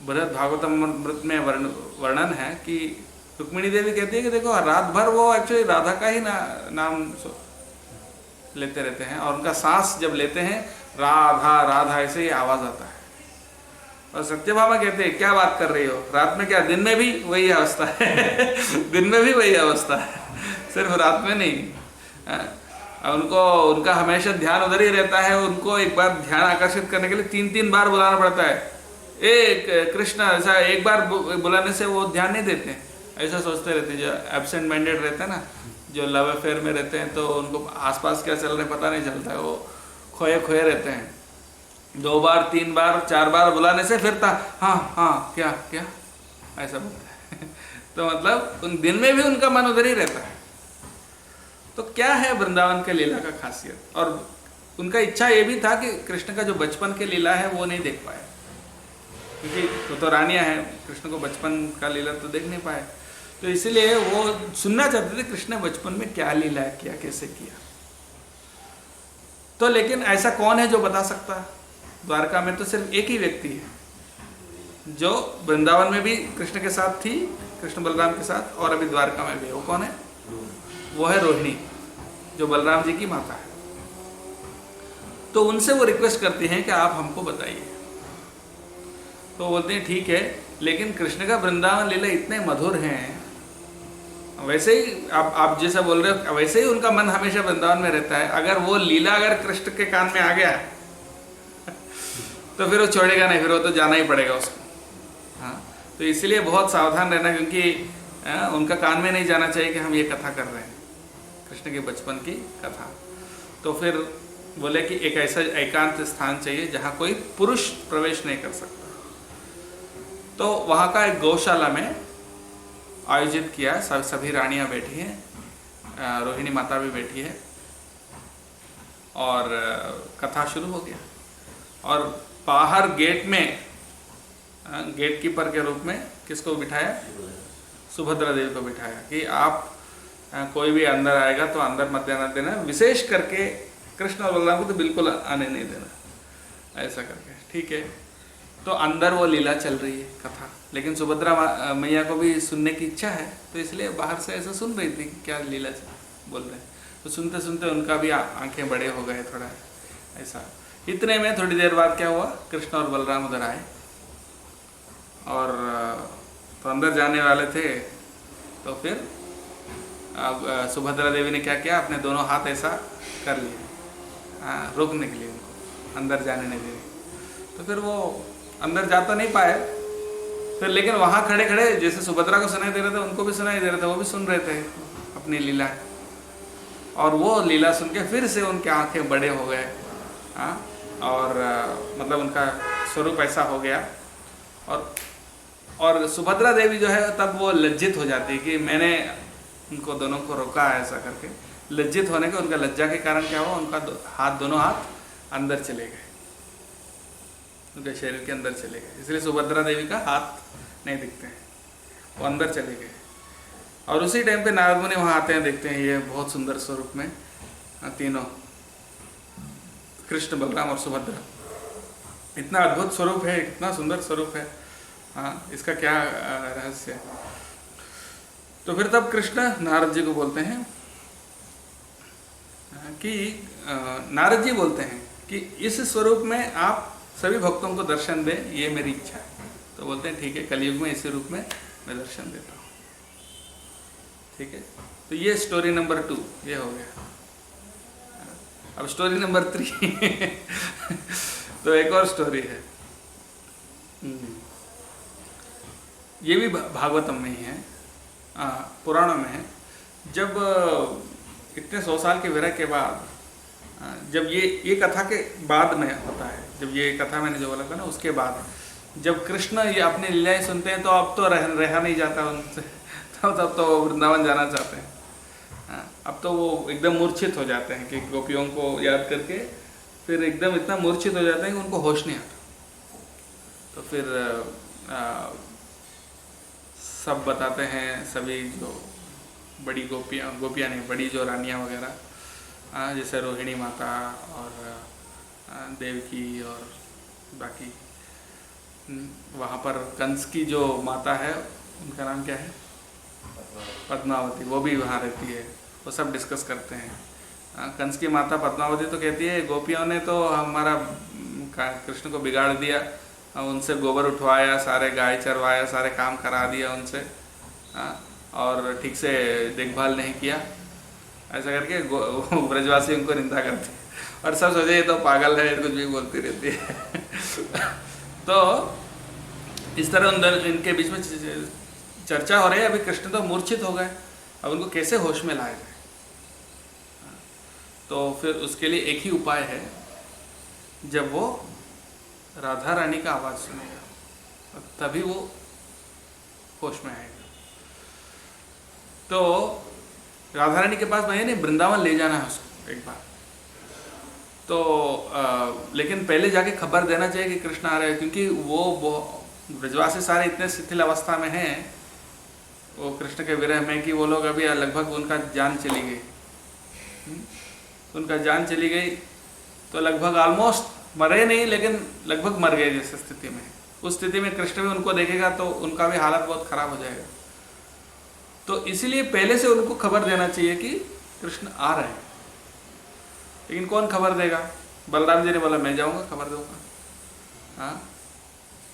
बृहद भागवतम अमृत में वर्णन है कि रुक्मिणी देवी कहती है कि देखो रात भर वो एक्चुअली राधा का ही नाम लेते रहते हैं, और उनका सांस जब लेते हैं राधा राधा ऐसे ही आवाज़ आता है। और सत्यभामा कहते हैं क्या बात कर रही हो, रात में क्या, दिन में भी वही अवस्था है दिन में भी वही अवस्था है। सिर्फ रात में नहीं। उनको उनका हमेशा ध्यान उधर ही रहता है। उनको एक बार ध्यान आकर्षित करने के लिए 3-3 बार बुलाना पड़ता है। कृष्ण, ऐसा एक बार बुलाने से वो ध्यान नहीं देते, ऐसा सोचते रहते हैं। जो एब्सेंट माइंडेड रहते हैं ना, जो लव अफेयर में रहते हैं, तो उनको आसपास क्या चल रहा है पता नहीं चलता है, वो खोए खोए रहते हैं। 2 बार 3 बार 4 बार बुलाने से फिर हाँ हाँ क्या क्या ऐसा बोलता है। तो मतलब उन दिन में भी उनका मन उधर ही रहता है। तो क्या है वृंदावन के लीला का खासियत? और उनका इच्छा ये भी था कि कृष्ण का जो बचपन के लीला है वो नहीं देख पाए, क्योंकि तो रानियां हैं, कृष्ण को बचपन का लीला तो देख नहीं पाए। तो इसीलिए वो सुनना चाहते थे कृष्ण ने बचपन में क्या लीला किया, कैसे किया। तो लेकिन ऐसा कौन है जो बता सकता है? द्वारका में तो सिर्फ एक ही व्यक्ति है जो वृंदावन में भी कृष्ण के साथ थी, कृष्ण बलराम के साथ, और अभी द्वारका में भी। वो कौन है? वो है रोहिणी, जो बलराम जी की माता है। तो उनसे वो रिक्वेस्ट करती हैं कि आप हमको बताइए। तो बोलते हैं ठीक है, लेकिन कृष्ण का वृंदावन लीला इतने मधुर हैं, वैसे ही आप जैसा बोल रहे हो वैसे ही उनका मन हमेशा वृंदावन में रहता है। अगर वो लीला अगर कृष्ण के कान में आ गया तो फिर वो छोड़ेगा नहीं, फिर वो तो जाना ही पड़ेगा उसको। हाँ, तो इसलिए बहुत सावधान रहना, क्योंकि उनका कान में नहीं जाना चाहिए कि हम ये कथा कर रहे हैं, कृष्ण के बचपन की कथा। तो फिर बोले कि एक ऐसा एकांत स्थान चाहिए जहाँ कोई पुरुष प्रवेश नहीं कर सकता। तो वहाँ का एक गौशाला में आयोजित किया। सभी रानियाँ बैठी हैं, रोहिणी माता भी बैठी है, और कथा शुरू हो गया। और बाहर गेट में गेट कीपर के रूप में किसको बिठाया? सुभद्रा देवी को बिठाया कि आप कोई भी अंदर आएगा तो अंदर मत जाना देना, विशेष करके कृष्ण और बलराम को तो बिल्कुल आने नहीं देना, ऐसा करके। ठीक है, तो अंदर वो लीला चल रही है कथा, लेकिन सुभद्रा मैया को भी सुनने की इच्छा है, तो इसलिए बाहर से ऐसा सुन रही थी कि क्या लीला बोल रहे हैं। तो सुनते सुनते उनका भी आंखें बड़े हो गए थोड़ा ऐसा। इतने में थोड़ी देर बाद क्या हुआ, कृष्ण और बलराम उधर आए और तो अंदर जाने वाले थे। तो फिर सुभद्रा देवी ने क्या किया, अपने दोनों हाथ ऐसा कर लिए, रोकने के लिए, उनको अंदर जाने नहीं दिए। तो फिर वो अंदर जा तो नहीं पाए। फिर लेकिन वहाँ खड़े खड़े जैसे सुभद्रा को सुनाई दे रहे थे, उनको भी सुनाई दे रहे थे, वो भी सुन रहे थे अपनी लीला। और वो लीला सुन के फिर से उनके आंखें बड़े हो गए। और मतलब उनका स्वरूप ऐसा हो गया। और सुभद्रा देवी जो है तब वो लज्जित हो जाती है कि मैंने उनको दोनों को रोका है, ऐसा करके। लज्जित होने के, उनका लज्जा के कारण क्या हुआ, उनका दोनों हाथ अंदर चले गए, उनके शरीर के अंदर चले गए। इसलिए सुभद्रा देवी का हाथ नहीं दिखते हैं, वो अंदर चले गए। और उसी टाइम पे नारद मुनि वहाँ आते हैं, देखते हैं ये बहुत सुंदर स्वरूप में तीनों, कृष्ण बलराम और सुभद्रा। इतना अद्भुत स्वरूप है, इतना सुंदर स्वरूप है, हाँ, इसका क्या रहस्य है। तो फिर तब कृष्ण नारद जी को बोलते हैं कि नारद जी बोलते हैं कि इस स्वरूप में आप सभी भक्तों को दर्शन दें, ये मेरी इच्छा है। तो बोलते हैं ठीक है, कलयुग में इसी रूप में मैं दर्शन देता हूँ। ठीक है, तो ये स्टोरी नंबर 2 ये हो गया। अब स्टोरी नंबर 3 तो एक और स्टोरी है, ये भी भागवतम में ही है, पुराणों में है। जब इतने 100 साल के विरह के बाद, जब ये कथा के बाद में होता है, जब ये कथा मैंने जो बोला था ना, उसके बाद जब कृष्ण ये अपनी लीलाएं सुनते हैं तो अब तो रहा नहीं जाता उनसे, तब तो वृंदावन जाना चाहते हैं। अब तो वो एकदम मूर्छित हो जाते हैं कि गोपियों को याद करके फिर एकदम इतना मूर्छित हो जाते हैं कि उनको होश नहीं आता। तो फिर सब बताते हैं, सभी जो बड़ी गोपियाँ नहीं, बड़ी जो रानियाँ वगैरह, जैसे रोहिणी माता और देवकी और बाकी, वहाँ पर कंस की जो माता है उनका नाम क्या है, पद्मावती, वो भी वहाँ रहती है। वो सब डिस्कस करते हैं। कंस की माता पद्मावती तो कहती है गोपियों ने तो हमारा कृष्ण को बिगाड़ दिया, उनसे गोबर उठवाया, सारे गाय चरवाया, सारे काम करा दिया उनसे, और ठीक से देखभाल नहीं किया, ऐसा करके ब्रजवासी उनको निंदा करते हैं और सब सोचे ये तो पागल है, कुछ भी बोलती रहती है। तो इस तरह इनके बीच में चर्चा हो रही है। अभी कृष्ण तो मूर्छित हो गए, अब उनको कैसे होश में लाया जाए। तो फिर उसके लिए एक ही उपाय है, जब वो राधा रानी का आवाज़ सुनेगा तभी वो होश में आएगा। तो राधा रानी के पास मैं नहीं, वृंदावन ले जाना है उसको एक बार। तो लेकिन पहले जाके खबर देना चाहिए कि कृष्ण आ रहे हैं, क्योंकि वो ब्रजवासी सारे इतने शिथिल अवस्था में हैं वो कृष्ण के विरह में कि वो लोग अभी लगभग उनका जान चली गई, उनका जान चली गई तो लगभग ऑलमोस्ट मरे नहीं लेकिन लगभग मर गए जैसे स्थिति में। उस स्थिति में कृष्ण भी उनको देखेगा तो उनका भी हालत बहुत खराब हो जाएगा। तो इसीलिए पहले से उनको खबर देना चाहिए कि कृष्ण आ रहे हैं। लेकिन कौन खबर देगा? बलराम जी ने बोला मैं जाऊंगा खबर दूंगा। हाँ,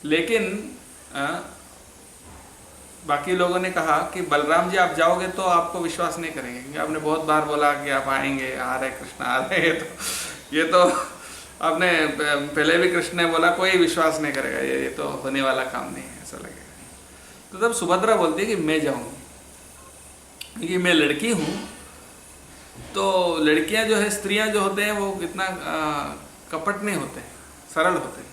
लेकिन बाकी लोगों ने कहा कि बलराम जी आप जाओगे तो आपको विश्वास नहीं करेंगे, क्योंकि आपने बहुत बार बोला कि आप आएंगे, आ रहे कृष्ण आ रहे हैं। तो ये तो आपने पहले भी कृष्ण ने बोला कोई विश्वास नहीं करेगा, ये तो होने वाला काम नहीं है, ऐसा लगेगा। तो तब सुभद्रा बोलती है कि मैं जाऊंगी, क्योंकि मैं लड़की हूँ। तो लड़कियां जो है, स्त्रियां जो होते हैं वो इतना कपट नहीं होते हैं, सरल होते हैं।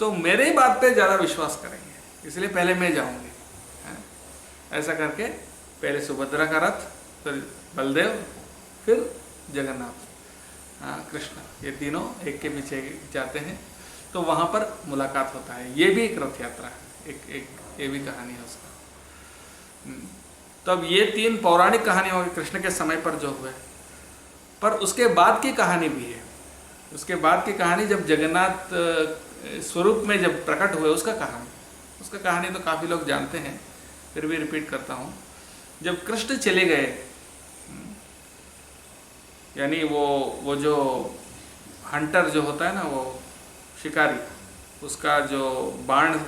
तो मेरे ही बात पे ज़्यादा विश्वास करेंगे, इसलिए पहले मैं जाऊंगी। ऐसा करके पहले सुभद्रा का रथ, फिर बलदेव, फिर जगन्नाथ, कृष्ण, ये तीनों एक के पीछे जाते हैं। तो वहाँ पर मुलाकात होता है। ये भी एक रथ यात्रा है, एक ये भी कहानी है उसका। तो अब ये तीन पौराणिक कहानी होगी कृष्ण के समय पर जो हुए, पर उसके बाद की कहानी भी है। उसके बाद की कहानी जब जगन्नाथ स्वरूप में जब प्रकट हुए उसका कहानी तो काफ़ी लोग जानते हैं, फिर भी रिपीट करता हूँ। जब कृष्ण चले गए, यानी वो जो हंटर जो होता है ना, वो शिकारी, उसका जो बाण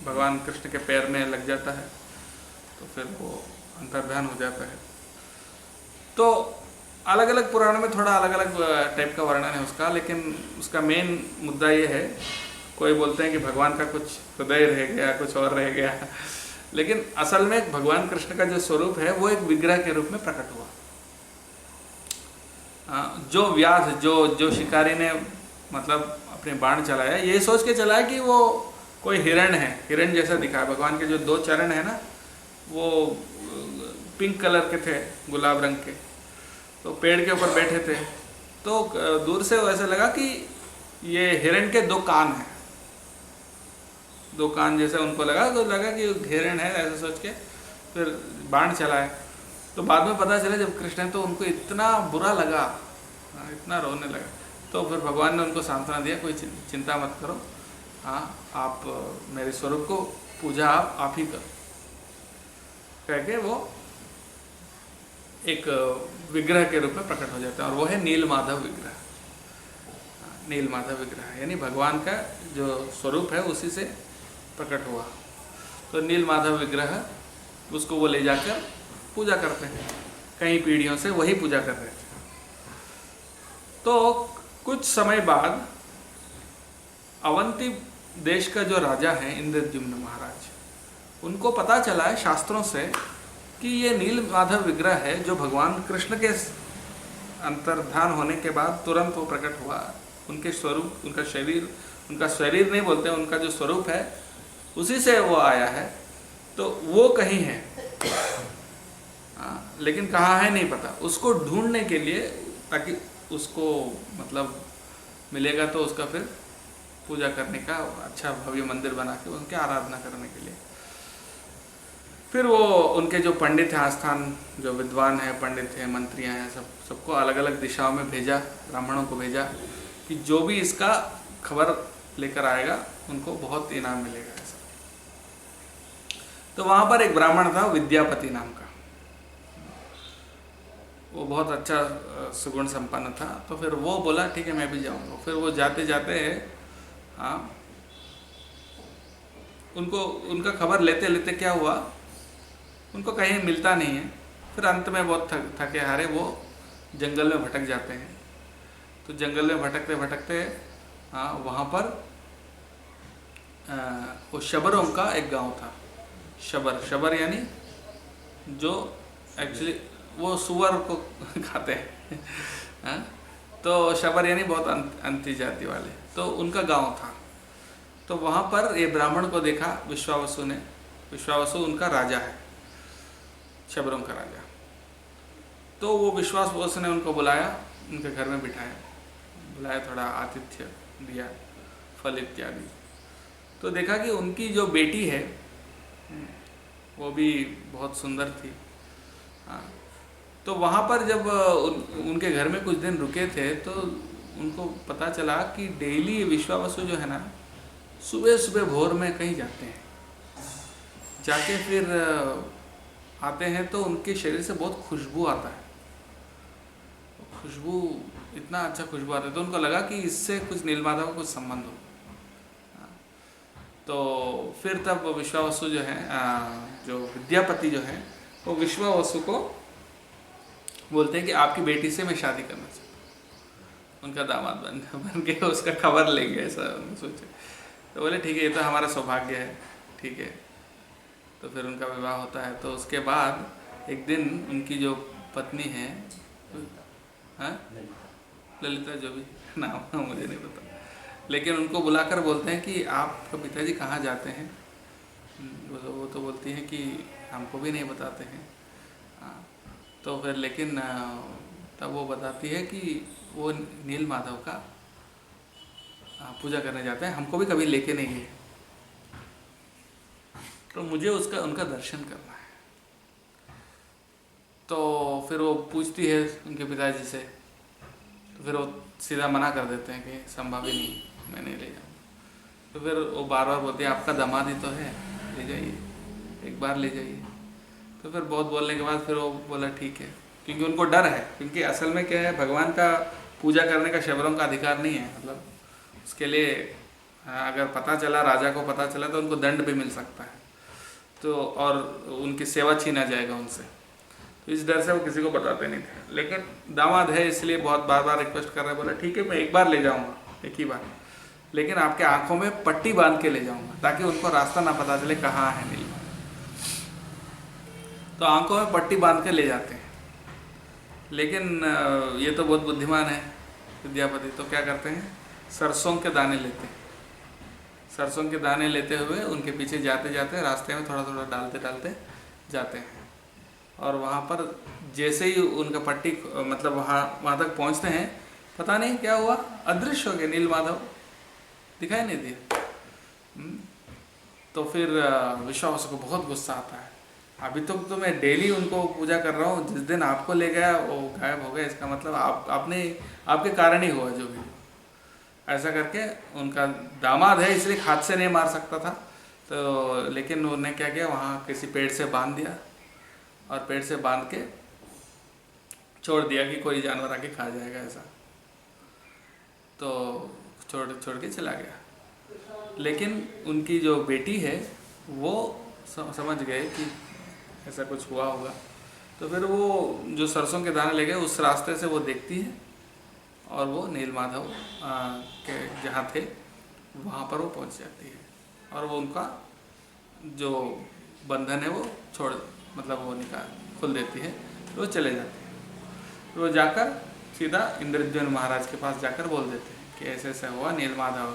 भगवान कृष्ण के पैर में लग जाता है तो फिर वो अंतर्ध्यान हो जाता है। तो अलग अलग पुराणों में थोड़ा अलग अलग टाइप का वर्णन है उसका, लेकिन उसका मेन मुद्दा ये है, कोई बोलते हैं कि भगवान का कुछ हृदय रह गया, कुछ और रह गया, लेकिन असल में भगवान कृष्ण का जो स्वरूप है वो एक विग्रह के रूप में प्रकट हुआ। जो व्याध जो शिकारी ने मतलब अपने बाण चलाया, ये सोच के चलाया कि वो कोई हिरण है, हिरण जैसा दिखा। भगवान के जो दो चरण है ना, वो पिंक कलर के थे, गुलाब रंग के, तो पेड़ के ऊपर बैठे थे। तो दूर से ऐसा लगा कि ये हिरण के दो कान हैं, दो कान जैसे उनको लगा, तो लगा कि हिरण है, ऐसा सोच के फिर बाण चलाए। तो बाद में पता चला जब कृष्ण है तो उनको इतना बुरा लगा, इतना रोने लगा। तो फिर भगवान ने उनको सांत्वना दिया, कोई चिंता मत करो, हाँ आप मेरे स्वरूप को पूजा आप ही करो, कह के वो एक विग्रह के रूप में प्रकट हो जाता है। और वो है नील माधव विग्रह। नील माधव विग्रह यानी भगवान का जो स्वरूप है उसी से प्रकट हुआ। तो नील माधव विग्रह, उसको वो ले जाकर पूजा करते हैं, कई पीढ़ियों से वही पूजा कर रहे थे। तो कुछ समय बाद अवंती देश का जो राजा है इंद्रद्युम्न महाराज, उनको पता चला है शास्त्रों से कि ये नील माधव विग्रह है जो भगवान कृष्ण के अंतर्धान होने के बाद तुरंत वो प्रकट हुआ। उनके स्वरूप, उनका शरीर नहीं बोलते, उनका जो स्वरूप है उसी से वो आया है। तो वो कहीं है, लेकिन कहाँ है नहीं पता। उसको ढूंढने के लिए, ताकि उसको मतलब मिलेगा तो उसका फिर पूजा करने का अच्छा भव्य मंदिर बना के उनकी आराधना करने के लिए। फिर वो उनके जो पंडित हैं, आस्थान जो विद्वान हैं, पंडित हैं, मंत्रियाँ हैं, सबको अलग अलग दिशाओं में भेजा, ब्राह्मणों को भेजा कि जो भी इसका खबर लेकर आएगा उनको बहुत इनाम मिलेगा ऐसा। तो वहाँ पर एक ब्राह्मण था विद्यापति नाम का, वो बहुत अच्छा सुगुण संपन्न था। तो फिर वो बोला ठीक है मैं भी जाऊँगा। फिर वो जाते जाते हाँ, उनका खबर लेते लेते क्या हुआ, उनको कहीं मिलता नहीं है। फिर अंत में बहुत थके हारे वो जंगल में भटक जाते हैं। तो जंगल में भटकते भटकते वहाँ पर वो शबरों का एक गांव था। शबर यानी जो एक्चुअली वो सुअर को खाते हैं। तो शबर यानी बहुत अंती जाति वाले, तो उनका गांव था। तो वहाँ पर ये ब्राह्मण को देखा विश्वावसु ने। विश्वावसु उनका राजा है, शबरों का राजा। तो वो विश्वावसु ने उनको बुलाया, उनके घर में बुलाया, थोड़ा आतिथ्य दिया, फल इत्यादि। तो देखा कि उनकी जो बेटी है वो भी बहुत सुंदर थी। तो वहाँ पर जब उनके घर में कुछ दिन रुके थे तो उनको पता चला कि डेली विश्वावसु जो है ना, सुबह सुबह भोर में कहीं जाते हैं, जाके फिर आते हैं तो उनके शरीर से बहुत खुशबू आता है। खुशबू, इतना अच्छा खुशबू आता है, तो उनको लगा कि इससे कुछ नीलमाधव का कुछ संबंध हो। तो फिर तब विश्वावसु जो है, जो विद्यापति जो है, वो विश्वावसु को बोलते हैं कि आपकी बेटी से मैं शादी करना चाहता हूँ, उनका दामाद बन के उसका खबर लेंगे, ऐसा सोचे। तो बोले ठीक है, ये तो हमारा सौभाग्य है, ठीक है। तो फिर उनका विवाह होता है। तो उसके बाद एक दिन उनकी जो पत्नी है, ललिता, जो भी नाम मुझे नहीं पता, लेकिन उनको बुलाकर बोलते हैं कि आपका पिताजी कहाँ जाते हैं। वो तो बोलती हैं कि हमको भी नहीं बताते हैं। तो फिर लेकिन तब वो बताती है कि वो नीलमाधव का पूजा करने जाते हैं, हमको भी कभी लेके नहीं गए, तो मुझे उनका दर्शन करना है। तो फिर वो पूछती है उनके पिताजी से, तो फिर वो सीधा मना कर देते हैं कि संभव ही नहीं, मैं नहीं ले जाऊँगा। तो फिर वो बार बार बोलते हैं आपका दामाद ही तो है, ले जाइए, एक बार ले जाइए। तो फिर बहुत बोलने के बाद फिर वो बोला ठीक है, क्योंकि उनको डर है, क्योंकि असल में क्या है, भगवान का पूजा करने का शबरों का अधिकार नहीं है। मतलब उसके लिए अगर पता चला, राजा को पता चला, तो उनको दंड भी मिल सकता है, तो और उनकी सेवा छीना जाएगा उनसे। तो इस डर से वो किसी को बताते नहीं थे। लेकिन दामाद है इसलिए बहुत बार बार रिक्वेस्ट कर रहे हैं। बोला ठीक है, मैं एक बार ले जाऊँगा, एक ही बार, लेकिन आपके आँखों में पट्टी बांध के ले जाऊँगा, ताकि उनको रास्ता ना पता चले कहाँ है नीलमाधव। तो आंखों में पट्टी बांध के ले जाते हैं। लेकिन ये तो बहुत बुद्धिमान है विद्यापति, तो क्या करते हैं, सरसों के दाने लेते हैं। सरसों के दाने लेते हुए उनके पीछे जाते जाते रास्ते में थोड़ा थोड़ा डालते डालते जाते हैं, और वहाँ पर जैसे ही उनका पट्टी मतलब वहाँ तक पहुँचते हैं, पता नहीं क्या हुआ, अदृश्य हो गए, नीलमाधव दिखाई नहीं दिया। तो फिर विश्वावसु को बहुत गुस्सा आता है, अभी तक तो मैं डेली उनको पूजा कर रहा हूँ, जिस दिन आपको ले गया वो गायब हो गया, इसका मतलब आपके कारण ही हुआ जो भी। ऐसा करके उनका दामाद है इसलिए हाथ से नहीं मार सकता था, तो लेकिन उन्होंने क्या किया, वहाँ किसी पेड़ से बांध दिया, और पेड़ से बांध के छोड़ दिया कि कोई जानवर आके खा जाएगा, ऐसा। तो छोड़ के चला गया। लेकिन उनकी जो बेटी है वो समझ गए कि ऐसा कुछ हुआ होगा। तो फिर वो जो सरसों के दाने ले गए, उस रास्ते से वो देखती है, और वो नीलमाधव के जहाँ थे वहाँ पर वो पहुँच जाती है, और वो उनका जो बंधन है वो वो खुल देती है, तो वो चले जाते हैं। तो वो जाकर सीधा इंद्रद्युम्न महाराज के पास जाकर बोल देते हैं कि ऐसे ऐसा हुआ, नीलमाधव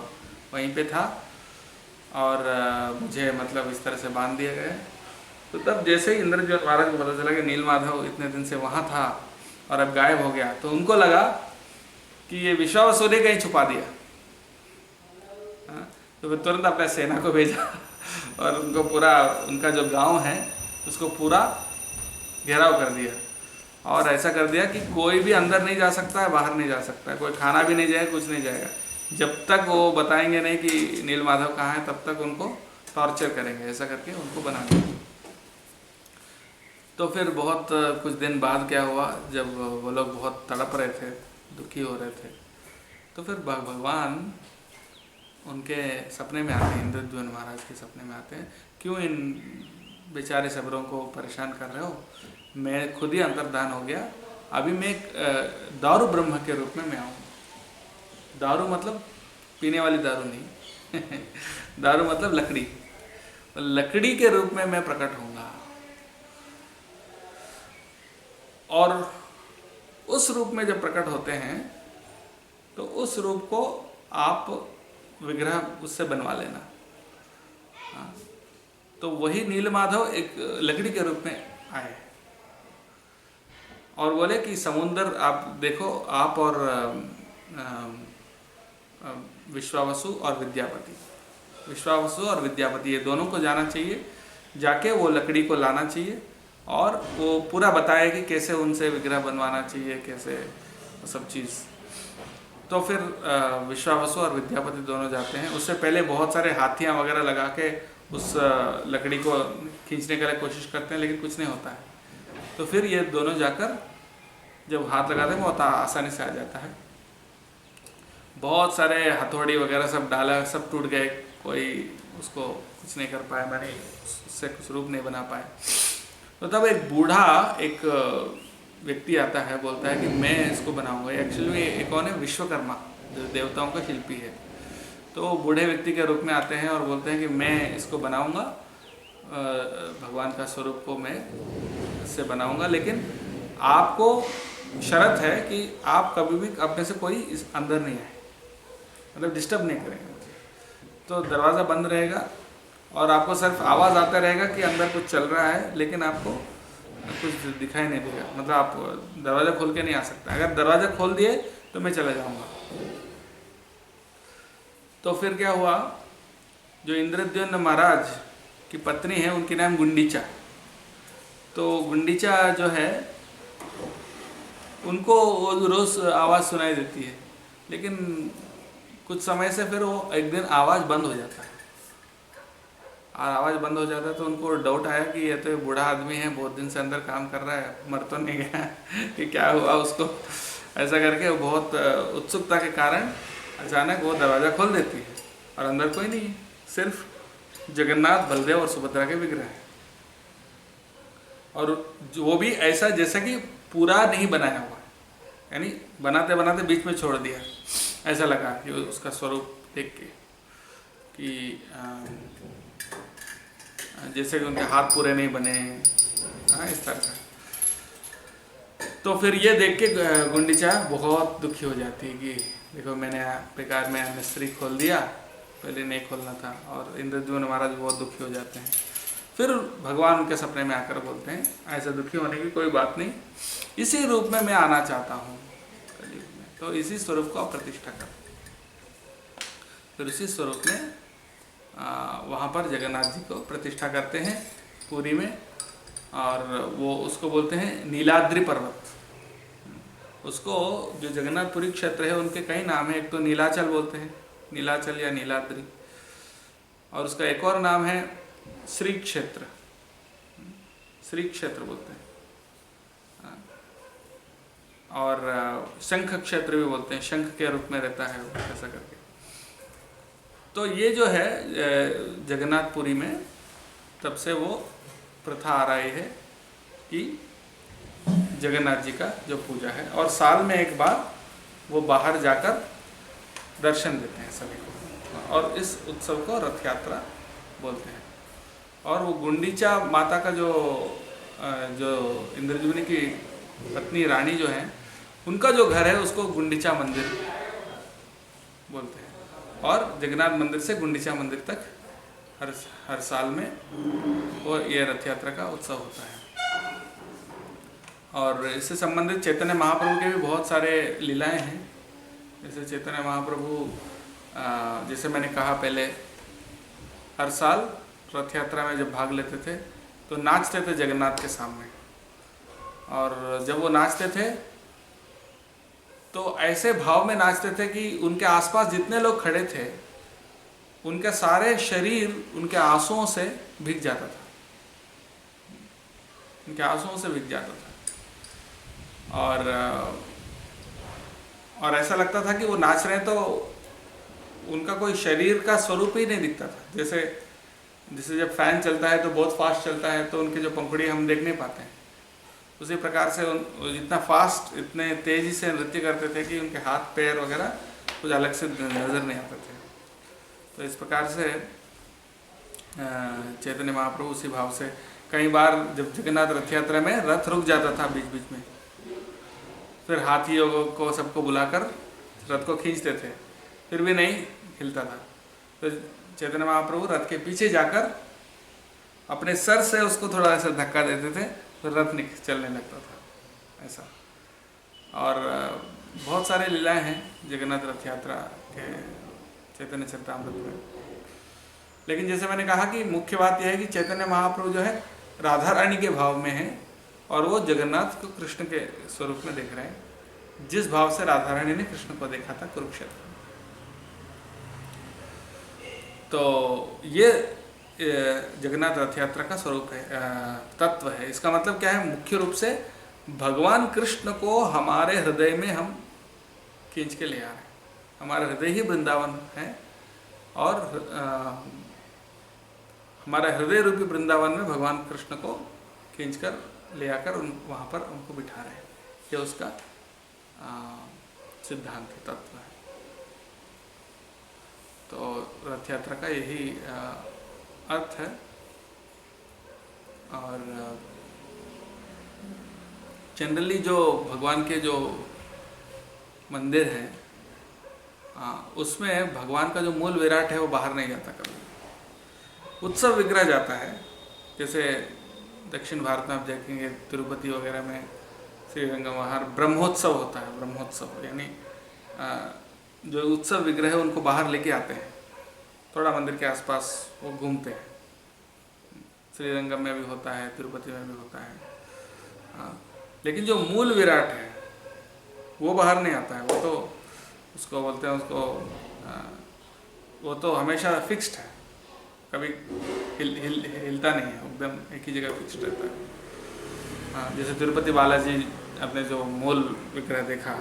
वहीं पे था, और मुझे मतलब इस तरह से बांध दिया गया। तो तब जैसे ही इंद्रद्युम्न महाराज को पता चला कि नीलमाधव इतने दिन से वहाँ था और अब गायब हो गया, तो उनको लगा कि ये विश्वावसु ने कहीं छुपा दिया। तो फिर तुरंत अपने सेना को भेजा, और उनको पूरा, उनका जो गांव है उसको पूरा घेराव कर दिया, और ऐसा कर दिया कि कोई भी अंदर नहीं जा सकता है, बाहर नहीं जा सकता है, कोई खाना भी नहीं जाएगा, कुछ नहीं जाएगा, जब तक वो बताएंगे नहीं कि नीलमाधव कहाँ है, तब तक उनको टॉर्चर करेंगे। ऐसा करके उनको बना दिया। तो फिर बहुत कुछ दिन बाद क्या हुआ, जब वो लोग बहुत तड़प रहे थे, दुखी हो रहे थे, तो फिर भगवान उनके सपने में आते हैं, इंद्रद्युम्न महाराज के सपने में आते हैं, क्यों इन बेचारे सबरों को परेशान कर रहे हो, मैं खुद ही अंतर्धान हो गया। अभी मैं एक दारू ब्रह्म के रूप में मैं आऊँ। दारू मतलब पीने वाली दारू नहीं दारू मतलब लकड़ी, लकड़ी के रूप में मैं प्रकट होऊंगा। और उस रूप में जब प्रकट होते हैं तो उस रूप को आप विग्रह उससे बनवा लेना। हाँ, तो वही नीलमाधव एक लकड़ी के रूप में आए और बोले कि समुद्र आप देखो, आप और विश्वावसु और विद्यापति, विश्वावसु और विद्यापति ये दोनों को जाना चाहिए, जाके वो लकड़ी को लाना चाहिए और वो पूरा बताया कि कैसे उनसे विग्रह बनवाना चाहिए, कैसे सब चीज़। तो फिर विश्वावसु और विद्यापति दोनों जाते हैं। उससे पहले बहुत सारे हाथियाँ वगैरह लगा के उस लकड़ी को खींचने के लिए कोशिश करते हैं, लेकिन कुछ नहीं होता है। तो फिर ये दोनों जाकर जब हाथ लगाते हैं बहुत आसानी से आ जाता है। बहुत सारे हथौड़ी वगैरह सब डाला, सब टूट गए, कोई उसको कुछ नहीं कर पाया, मैंने उससे कुछ रूप नहीं बना पाए। तो तब एक बूढ़ा एक व्यक्ति आता है, बोलता है कि मैं इसको बनाऊंगा। एक्चुअली एक कौन है, विश्वकर्मा, जो देवताओं का शिल्पी है। तो बूढ़े व्यक्ति के रूप में आते हैं और बोलते हैं कि मैं इसको बनाऊंगा, भगवान का स्वरूप को मैं इससे बनाऊंगा, लेकिन आपको शर्त है कि आप कभी भी अपने से कोई इस अंदर नहीं आए, मतलब डिस्टर्ब नहीं करेंगे मुझे। तो दरवाज़ा बंद रहेगा और आपको सिर्फ आवाज़ आता रहेगा कि अंदर कुछ चल रहा है, लेकिन आपको कुछ दिखाई नहीं देगा, मतलब आप दरवाज़ा खोल के नहीं आ सकता। अगर दरवाज़ा खोल दिए तो मैं चला जाऊंगा। तो फिर क्या हुआ, जो इंद्रद्युम्न महाराज की पत्नी है उनकी नाम गुंडीचा। तो गुंडीचा जो है उनको रोज़ आवाज़ सुनाई देती है, लेकिन कुछ समय से फिर वो एक दिन आवाज़ बंद हो जाता है। और आवाज़ बंद हो जाता है तो उनको डाउट आया कि ये तो बूढ़ा आदमी है, बहुत दिन से अंदर काम कर रहा है, मर तो नहीं गया कि क्या हुआ उसको। ऐसा करके बहुत उत्सुकता के कारण अचानक वो दरवाज़ा खोल देती है और अंदर कोई नहीं है, सिर्फ जगन्नाथ, बलदेव और सुभद्रा के विग्रह है। और वो भी ऐसा जैसा कि पूरा नहीं बनाया हुआ, यानी बनाते बनाते बीच में छोड़ दिया, ऐसा लगा कि उसका स्वरूप देख के कि जैसे कि उनके हाथ पूरे नहीं बने, इस तरह का। तो फिर ये देख के गुंडीचा बहुत दुखी हो जाती है कि देखो मैंने बेकार में मिस्त्री खोल दिया, पहले नहीं खोलना था। और इंद्रद्युम्न महाराज बहुत दुखी हो जाते हैं। फिर भगवान उनके सपने में आकर बोलते हैं ऐसा दुखी होने की कोई बात नहीं, इसी रूप में मैं आना चाहता हूँ कलयुग में, तो इसी स्वरूप को आप प्रतिष्ठा करो। फिर उसी स्वरूप में वहाँ पर जगन्नाथ जी को प्रतिष्ठा करते हैं पुरी में, और वो उसको बोलते हैं नीलाद्रि पर्वत। उसको जो जगन्नाथपुरी क्षेत्र है उनके कई नाम है, एक तो नीलाचल बोलते हैं, नीलाचल या नीलाद्रि, और उसका एक और नाम है श्री क्षेत्र, श्री क्षेत्र बोलते हैं, और शंख क्षेत्र भी बोलते हैं, शंख के रूप में रहता है वो, ऐसा करके। तो ये जो है जगन्नाथपुरी में तब से वो प्रथा आ रही है कि जगन्नाथ जी का जो पूजा है, और साल में एक बार वो बाहर जाकर दर्शन देते हैं सभी को, और इस उत्सव को रथ यात्रा बोलते हैं। और वो गुंडीचा माता का जो इंद्रद्युम्न की पत्नी रानी जो है, उनका जो घर है उसको गुंडीचा मंदिर बोलते हैं। और जगन्नाथ मंदिर से गुंडीचा मंदिर तक हर साल में वो ये रथ यात्रा का उत्सव होता है। और इससे संबंधित चैतन्य महाप्रभु के भी बहुत सारे लीलाएं हैं। जैसे चैतन्य महाप्रभु, जैसे मैंने कहा पहले, हर साल रथ यात्रा में जब भाग लेते थे तो नाचते थे जगन्नाथ के सामने, और जब वो नाचते थे तो ऐसे भाव में नाचते थे कि उनके आसपास जितने लोग खड़े थे उनके सारे शरीर उनके आंसुओं से भीग जाता था, उनके आंसुओं से भीग जाता था। और ऐसा लगता था कि वो नाच रहे हैं तो उनका कोई शरीर का स्वरूप ही नहीं दिखता था। जैसे जब फैन चलता है तो बहुत फास्ट चलता है तो उनके जो पंखुड़ी हम देख नहीं पाते हैं, उसी प्रकार से वो जितना फास्ट, इतने तेज़ी से नृत्य करते थे कि उनके हाथ पैर वगैरह कुछ अलग से नज़र नहीं आते थे। तो इस प्रकार से चैतन्य महाप्रभु उसी भाव से, कई बार जब जगन्नाथ रथ यात्रा में रथ रुक जाता था बीच बीच में, फिर हाथियों को सबको बुलाकर रथ को खींचते थे, फिर भी नहीं हिलता था। तो चैतन्य महाप्रभु रथ के पीछे जाकर अपने सर से उसको थोड़ा सा धक्का देते थे, फिर रथ चलने लगता था ऐसा। और बहुत सारे लीलाएं हैं जगन्नाथ रथ यात्रा के चैतन्य चरितामृत में। लेकिन जैसे मैंने कहा कि मुख्य बात यह है कि चैतन्य महाप्रभु जो है राधा रानी के भाव में है, और वो जगन्नाथ को कृष्ण के स्वरूप में देख रहे हैं, जिस भाव से राधा रानी ने कृष्ण को देखा था कुरुक्षेत्र में। तो ये जगन्नाथ रथ यात्रा का स्वरूप है, तत्व है। इसका मतलब क्या है? मुख्य रूप से भगवान कृष्ण को हमारे हृदय में हम खींच के ले आ रहे हैं। हमारा हृदय ही वृंदावन है, और हमारा हृदय रूपी वृंदावन में भगवान कृष्ण को खींचकर ले आकर वहाँ पर उनको बिठा रहे हैं। ये उसका सिद्धांत तत्व है। तो रथ यात्रा का यही अर्थ है। और जनरली जो भगवान के जो मंदिर हैं, उसमें भगवान का जो मूल विराट है वो बाहर नहीं जाता कभी। उत्सव विग्रह जाता है, जैसे दक्षिण भारत में आप देखेंगे तिरुपति वगैरह में, श्रीरंगम, वहाँ ब्रह्मोत्सव होता है। ब्रह्मोत्सव यानी जो उत्सव विग्रह है उनको बाहर लेके आते हैं, थोड़ा मंदिर के आसपास वो घूमते हैं। श्रीरंगम में भी होता है, तिरुपति में भी होता है। लेकिन जो मूल विराट है वो बाहर नहीं आता है। वो तो उसको बोलते हैं, वो तो हमेशा फिक्स्ड है, कभी हिलता नहीं है, एकदम एक ही जगह फिक्स्ड रहता है। जैसे तिरुपति बालाजी अपने जो मूल विग्रह देखा,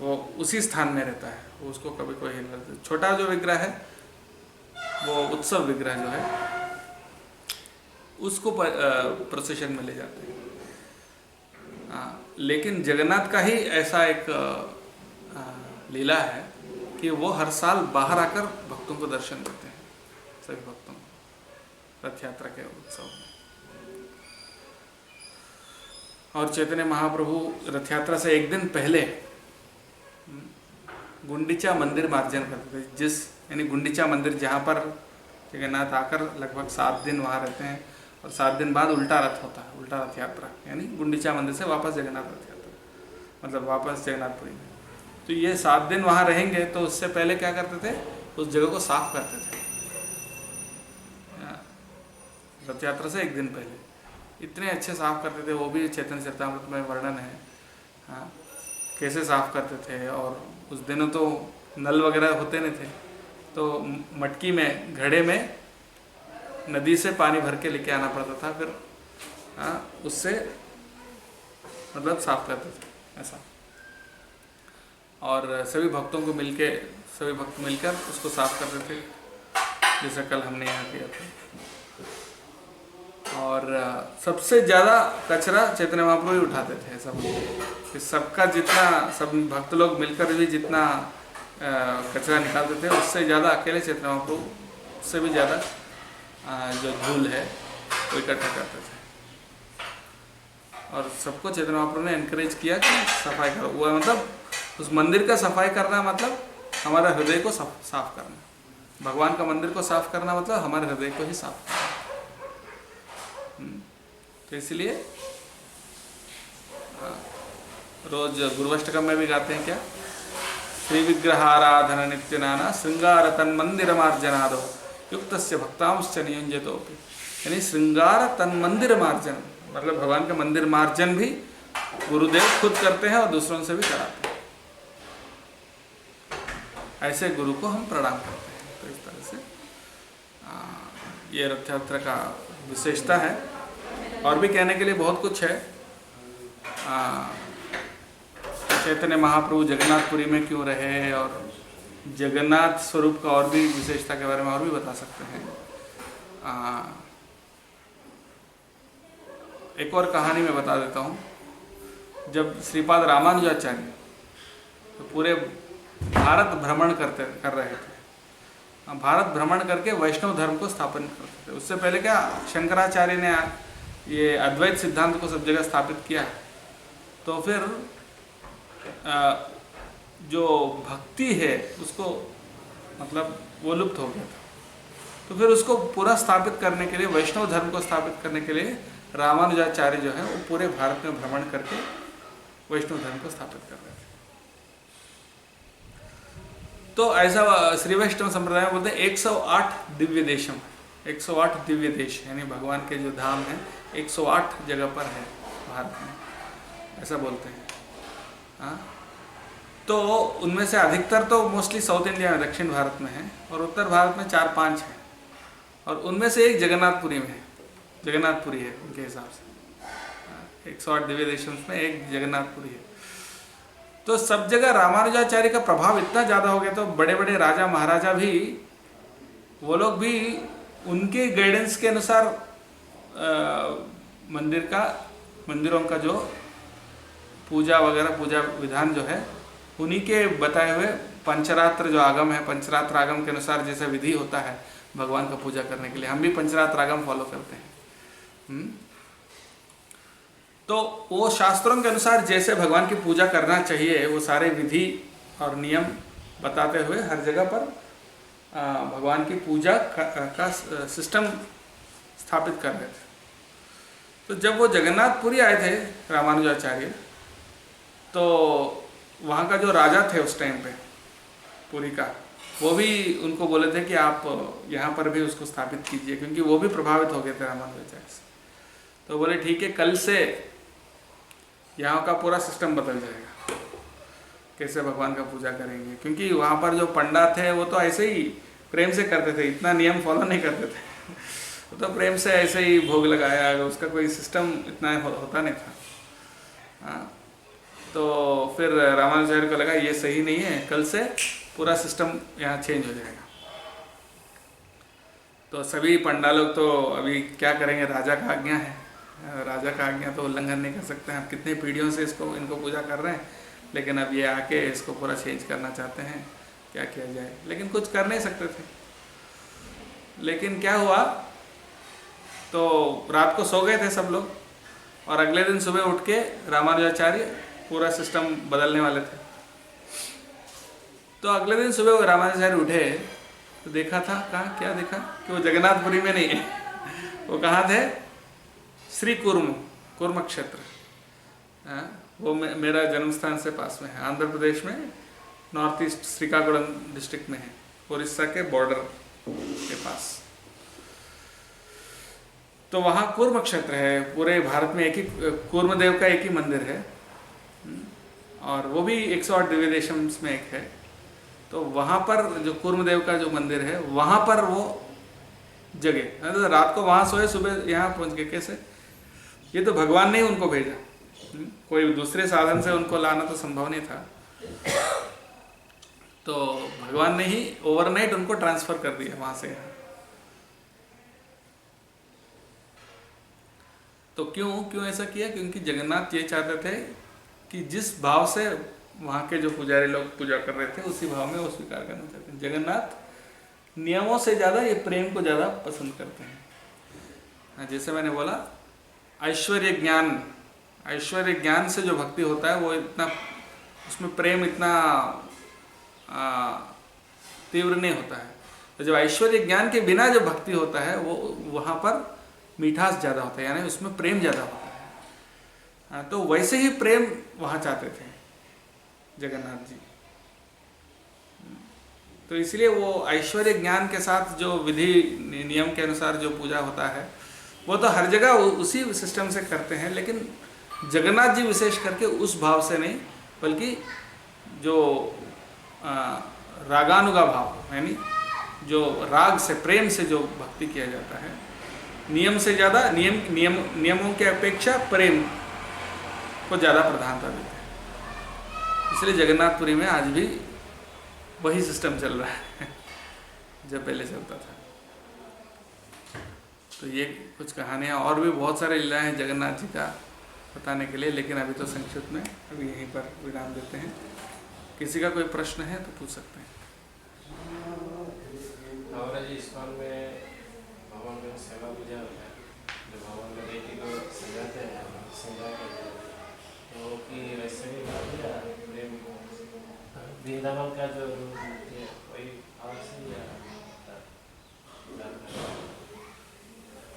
वो उसी स्थान में रहता है, वो उसको कभी कोई हिल। छोटा जो विग्रह है वो उत्सव विग्रह जो है उसको प्रोसेशन में ले जाते हैं। लेकिन जगन्नाथ का ही ऐसा एक लीला है कि वो हर साल बाहर आकर भक्तों को दर्शन देते हैं, सभी भक्तों को रथ यात्रा के उत्सव में। और चैतन्य महाप्रभु रथ यात्रा से एक दिन पहले गुंडीचा मंदिर मार्जन करते थे, जिस यानी गुंडीचा मंदिर जहाँ पर जगन्नाथ आकर लगभग 7 दिन वहाँ रहते हैं, और 7 दिन बाद उल्टा रथ होता है, उल्टा रथ यात्रा, यानी गुंडीचा मंदिर से वापस जगन्नाथ रथ यात्रा, मतलब वापस जगन्नाथपुरी में। तो ये 7 दिन वहाँ रहेंगे, तो उससे पहले क्या करते थे? उस जगह को साफ करते थे रथ यात्रा से एक दिन पहले। इतने अच्छे साफ करते थे, वो भी चैतन्य चरितामृत में वर्णन है। हाँ, कैसे साफ करते थे। और उस दिनों तो नल वगैरह होते नहीं थे, तो मटकी में, घड़े में नदी से पानी भर के लेके आना पड़ता था, फिर उससे मतलब साफ करते थे ऐसा। और सभी भक्तों को सभी भक्त मिलकर उसको साफ करते थे, जैसा कल हमने यहाँ किया था। और सबसे ज़्यादा कचरा चैतन्य महाप्रभु ही उठाते थे, ऐसा कि सबका जितना, सब भक्त लोग मिलकर भी जितना कचरा निकालते थे, उससे ज़्यादा अकेले चैतन्य महाप्रभु, उससे भी ज़्यादा जो धूल है वो इकट्ठा करते थे। और सबको चैतन्य महाप्रभु ने एनकरेज किया कि सफाई करो। वो मतलब उस मंदिर का सफाई करना मतलब हमारा हृदय को साफ करना। भगवान का मंदिर को साफ करना मतलब हमारे हृदय को ही साफ करना। तो इसलिए रोज गुरुअष्टकम में भी गाते हैं क्या? श्री विग्रहाराधन नित्य नाना श्रृंगार तन मंदिर मार्जनादो युक्तस्य भक्तांश्च नियुंजतोपि। यानी श्रृंगार तन मंदिर मार्जन मतलब भगवान का मंदिर मार्जन भी गुरुदेव खुद करते हैं और दूसरों से भी कराते हैं। ऐसे गुरु को हम प्रणाम करते हैं। तो इस तरह से ये रथ यात्रा का विशेषता है। और भी कहने के लिए बहुत कुछ है। चैतन्य महाप्रभु जगन्नाथपुरी में क्यों रहे, और जगन्नाथ स्वरूप का और भी विशेषता के बारे में और भी बता सकते हैं। एक और कहानी मैं बता देता हूँ। जब श्रीपाद रामानुजाचार्य तो पूरे भारत भ्रमण कर रहे थे, भारत भ्रमण करके वैष्णव धर्म को स्थापन करते थे। उससे पहले क्या शंकराचार्य ने ये अद्वैत सिद्धांत को सब जगह स्थापित किया, तो फिर जो भक्ति है उसको मतलब वो लुप्त हो गया था। तो फिर उसको पूरा स्थापित करने के लिए, वैष्णव धर्म को स्थापित करने के लिए रामानुजाचार्य जो है वो पूरे भारत में भ्रमण करके वैष्णव धर्म को स्थापित कर रहे थे। तो ऐसा श्री वैष्णव संप्रदाय में बोलते हैं 108 दिव्य देशम, 108 दिव्य देश, यानी भगवान के जो धाम है 108 जगह पर है भारत में, ऐसा बोलते हैं। हाँ, तो उनमें से अधिकतर तो मोस्टली साउथ इंडिया में, दक्षिण भारत में है, और उत्तर भारत में 4-5 है, और उनमें से एक जगन्नाथपुरी में है, जगन्नाथपुरी है उनके हिसाब से। 108 दिव्य देशों में एक जगन्नाथपुरी है। तो सब जगह रामानुजाचार्य का प्रभाव इतना ज़्यादा हो गया, तो बड़े बड़े राजा महाराजा भी, वो लोग भी उनके गाइडेंस के अनुसार मंदिरों का जो पूजा वगैरह, पूजा विधान जो है उन्हीं के बताए हुए पंचरात्र जो आगम है, पंचरात्र आगम के अनुसार जैसा विधि होता है भगवान का पूजा करने के लिए, हम भी पंचरात्र आगम फॉलो करते हैं। तो वो शास्त्रों के अनुसार जैसे भगवान की पूजा करना चाहिए वो सारे विधि और नियम बताते हुए हर जगह पर भगवान की पूजा का सिस्टम स्थापित कर रहे थे। तो जब वो जगन्नाथपुरी आए थे रामानुजाचार्य, तो वहाँ का जो राजा थे उस टाइम पे पुरी का, वो भी उनको बोले थे कि आप यहाँ पर भी उसको स्थापित कीजिए, क्योंकि वो भी प्रभावित हो गए थे रामानुजाचार्य से। तो बोले ठीक है, कल से यहाँ का पूरा सिस्टम बदल जाएगा, कैसे भगवान का पूजा करेंगे, क्योंकि वहाँ पर जो पंडा थे वो तो ऐसे ही प्रेम से करते थे, इतना नियम फॉलो नहीं करते थे वो तो प्रेम से ऐसे ही भोग लगाया, उसका कोई सिस्टम इतना होता नहीं था। हाँ, तो फिर रामानुजाचार्य को लगा ये सही नहीं है, कल से पूरा सिस्टम यहाँ चेंज हो जाएगा। तो सभी पंडा लोग तो अभी क्या करेंगे, राजा का आज्ञा है, राजा का आज्ञा तो उल्लंघन नहीं कर सकते हैं। हम कितने पीढ़ियों से इनको पूजा कर रहे हैं, लेकिन अब ये आके इसको पूरा चेंज करना चाहते हैं, क्या किया जाए। लेकिन कुछ कर नहीं सकते थे। लेकिन क्या हुआ, तो रात को सो गए थे सब लोग, और अगले दिन सुबह उठ के रामानुजाचार्य पूरा सिस्टम बदलने वाले थे। तो अगले दिन सुबह वो रामानुजाचार्य उठे तो देखा था, कहाँ क्या देखा कि वो जगन्नाथपुरी में नहीं है, वो कहाँ थे, श्री कुर्म क्षेत्र, वो मेरा जन्म स्थान से पास में है, आंध्र प्रदेश में नॉर्थ ईस्ट श्रीकाकुलम डिस्ट्रिक्ट में है, उड़ीसा के बॉर्डर के पास। तो वहाँ कुर्म क्षेत्र है, पूरे भारत में एक ही कुर्म देव का एक ही मंदिर है, और वो भी 108 दिव्य देशम में एक है। तो वहाँ पर जो कुर्म देव का जो मंदिर है, वहाँ पर वो जगह, तो रात को वहाँ सोए, सुबह यहाँ पहुँच गए। कैसे? ये तो भगवान ने ही उनको भेजा, कोई दूसरे साधन से उनको लाना तो संभव नहीं था। तो भगवान ने ही ओवरनाइट उनको ट्रांसफर कर दिया वहाँ से यहाँ। तो क्यों ऐसा किया? क्योंकि जगन्नाथ ये चाहते थे कि जिस भाव से वहाँ के जो पुजारी लोग पूजा कर रहे थे, उसी भाव में वो स्वीकार करना चाहते हैं। जगन्नाथ नियमों से ज़्यादा ये प्रेम को ज़्यादा पसंद करते हैं। जैसे मैंने बोला, ऐश्वर्य ज्ञान से जो भक्ति होता है वो इतना, उसमें प्रेम इतना तीव्र नहीं होता है। तो जब ऐश्वर्य ज्ञान के बिना जो भक्ति होता है, वो वहाँ पर मिठास ज़्यादा होता है, यानी उसमें प्रेम ज़्यादा होता है। तो वैसे ही प्रेम वहाँ चाहते थे जगन्नाथ जी। तो इसलिए वो ऐश्वर्य ज्ञान के साथ जो विधि नियम के अनुसार जो पूजा होता है, वो तो हर जगह उसी सिस्टम से करते हैं, लेकिन जगन्नाथ जी विशेष करके उस भाव से नहीं, बल्कि जो रागानुगा भाव, यानी जो राग से, प्रेम से जो भक्ति किया जाता है, नियम से ज़्यादा, नियमों के अपेक्षा प्रेम को ज़्यादा प्रधानता देते हैं। इसलिए जगन्नाथपुरी में आज भी वही सिस्टम चल रहा है जो पहले चलता था। तो ये कुछ कहानियाँ, और भी बहुत सारे लीला हैं जगन्नाथ जी का, बताने के लिए, लेकिन अभी तो संक्षिप्त में अभी यहीं पर विराम देते हैं। किसी का कोई प्रश्न है तो पूछ सकते हैं। हमारा जी इस्कॉन में भगवान का सेवा पूजा होता है, जो भगवान का बेटी को सजाते हैं, श्रृंगार करते हैं, तो कि वैसे भी प्रेम वृंदावन का जो रूप है वही आवश्यक या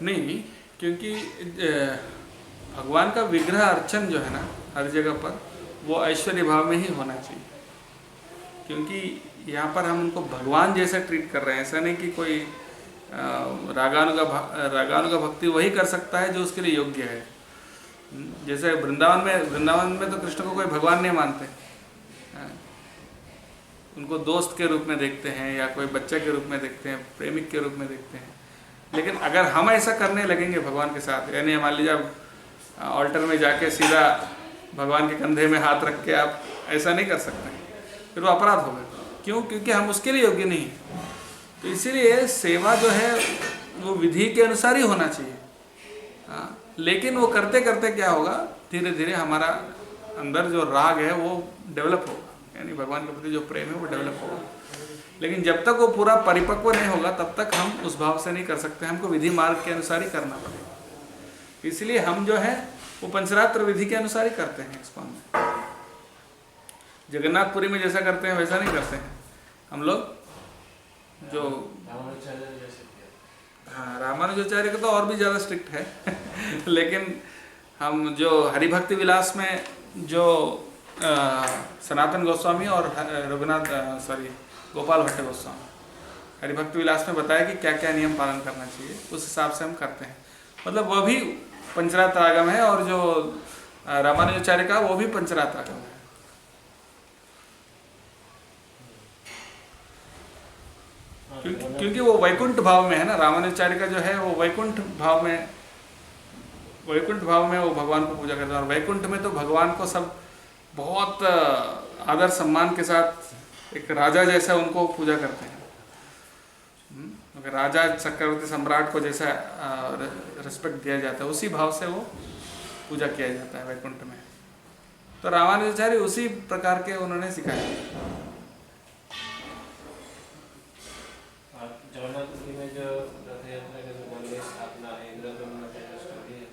नहीं, क्योंकि भगवान का विग्रह अर्चन जो है ना हर जगह पर, वो ऐश्वर्य भाव में ही होना चाहिए। क्योंकि यहाँ पर हम उनको भगवान जैसा ट्रीट कर रहे हैं। ऐसा नहीं कि कोई रागानुगा भक्ति वही कर सकता है जो उसके लिए योग्य है। जैसे वृंदावन में तो कृष्ण को कोई भगवान नहीं मानते, उनको दोस्त के रूप में देखते हैं या कोई बच्चे के रूप में देखते हैं, प्रेमिक के रूप में देखते हैं। लेकिन अगर हम ऐसा करने लगेंगे भगवान के साथ, यानी मान लीजिए आप ऑल्टर में जाके सीधा भगवान के कंधे में हाथ रख के आप ऐसा नहीं कर सकते, फिर वो अपराध होगा। क्यों? क्योंकि हम उसके लिए योग्य नहीं हैं। तो इसीलिए सेवा जो है वो विधि के अनुसार ही होना चाहिए। हाँ, लेकिन वो करते करते क्या होगा, धीरे धीरे हमारा अंदर जो राग है वो डेवलप होगा, यानी भगवान के प्रति जो प्रेम है वो डेवलप होगा। लेकिन जब तक वो पूरा परिपक्व नहीं होगा तब तक हम उस भाव से नहीं कर सकते। हमको विधि मार्ग के अनुसार ही करना पड़ेगा। इसलिए हम जो है वो पंचरात्र विधि के अनुसार ही करते हैं। इस्कॉन में जगन्नाथपुरी में जैसा करते हैं वैसा नहीं करते हैं हम लोग। जो हाँ, रामानुजाचार्य का तो और भी ज़्यादा स्ट्रिक्ट है लेकिन हम जो हरिभक्ति विलास में जो सनातन गोस्वामी और गोपाल भट्ट गोस्वामी हरिभक्ति विलास में बताया कि क्या क्या नियम पालन करना चाहिए, उस हिसाब से हम करते हैं। मतलब वह भी पंचरात्र आगम है और जो रामानुजाचार्य का वो भी पंचरात्र आगम है। क्योंकि वो वैकुंठ भाव में है ना, रामानुजाचार्य का जो है वो वैकुंठ भाव में वो भगवान को पूजा करते हैं। और वैकुंठ में तो भगवान को सब बहुत आदर सम्मान के साथ एक राजा जैसा उनको पूजा करते हैं। अगर राजा चक्रवर्ती सम्राट को जैसा रिस्पेक्ट दिया जाता है, उसी भाव से वो पूजा किया जाता है वैकुंठ में। तो रामानुजाचार्य उसी प्रकार के उन्होंने सिखाया। जगन्नाथपुरी में जो रथ यात्रा का जो मंदिर स्थापना है, इंद्रद्युम्न का जो स्टोरी है,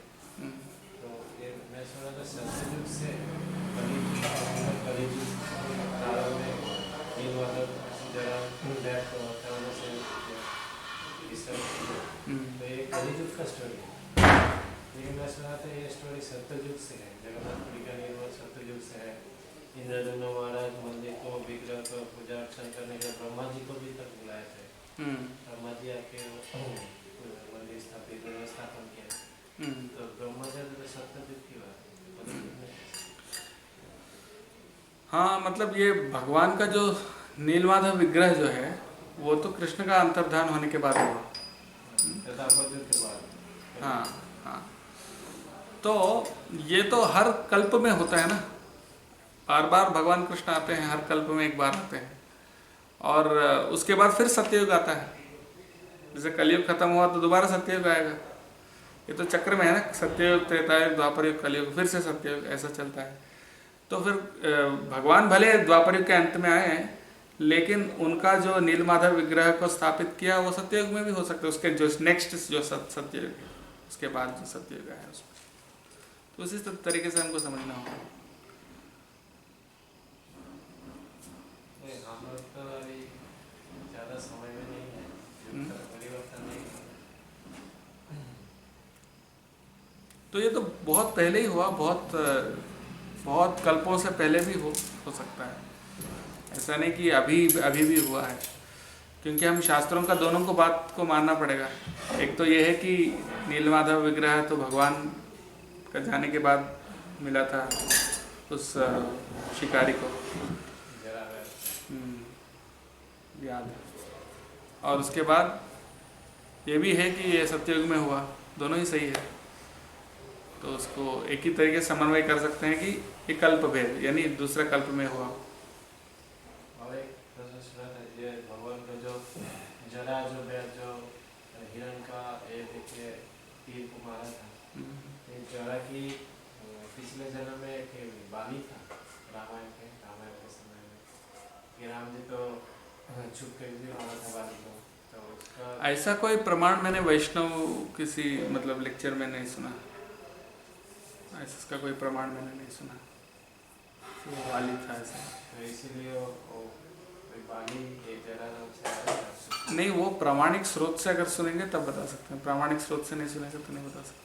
तो ये मैं सुना था सत्ययुग से कलयुग काल में ये मतलब जरा डेथ होता है से इस तरह। तो ये कलयुग का स्टोरी है, लेकिन मैं सुना था ये स्टोरी सत्ययुग से है। जगन्नाथपुरी का निर्माण सत्ययुग से है। इंद्रद्युम्न महाराज मंदिर को विग्रह को पूजा अर्चना करने के ब्रह्मा जी को भी तक बुलाए थे। ब्रह्मा जी आके मंदिर स्थापन किया। तो ब्रह्मा जी तो सत्ययुग की बात है। हाँ, मतलब ये भगवान का जो नीलमाधव विग्रह जो है वो तो कृष्ण का अंतर्धान होने के बाद हुआ। हाँ हाँ, तो ये तो हर कल्प में होता है ना, बार बार भगवान कृष्ण आते हैं, हर कल्प में एक बार आते हैं और उसके बाद फिर सत्ययुग आता है। जैसे कलयुग खत्म हुआ तो दोबारा सत्ययुग आएगा। ये तो चक्र में है ना, सत्ययुग, त्रेतायुग, द्वापर युग, कलयुग, फिर से सत्ययुग, ऐसा चलता है। तो फिर भगवान भले द्वापर युग के अंत में आए हैं, लेकिन उनका जो नीलमाधव विग्रह को स्थापित किया वो सत्ययुग में भी हो सकता है। उसके जो नेक्स्ट जो सत्ययुग है, उसके बाद जो सत्ययुग है उसमें, तो उसी तरीके से हमको समझना होगा। तो ये तो बहुत पहले ही हुआ, बहुत कल्पों से पहले भी हो सकता है। ऐसा नहीं कि अभी भी हुआ है, क्योंकि हम शास्त्रों का दोनों को बात को मानना पड़ेगा। एक तो ये है कि नीलमाधव विग्रह तो भगवान का जाने के बाद मिला था उस शिकारी को, याद है। और उसके बाद ये भी है कि ये सत्ययुग में हुआ, दोनों ही सही है। तो उसको एक ही तरीके से समन्वय कर सकते हैं कि ये कल्प भेद, यानी दूसरे कल्प में हुआ। और एक प्रश्न सुना था, ये भगवान का जो जरा जो हिरण का ये देखिए तीर को मारा था, ये जरा की पिछले जन्म में एक बाली था रामायण के समय में कि राम जी तो छुप के भी मारा था बाली को, तो उसका ऐसा कोई प्रमाण मैंने वैष्णव किसी मतलब लेक्चर में नहीं सुना, ऐसा इसका कोई प्रमाण मैंने नहीं सुना वाली था ऐसा। तो इसीलिए वो बाली एक जलाराम से आया था। नहीं, वो प्रामाणिक स्रोत से अगर सुनेंगे तब बता सकते हैं, प्रामाणिक स्रोत से नहीं सुनेंगे तो नहीं बता सकते।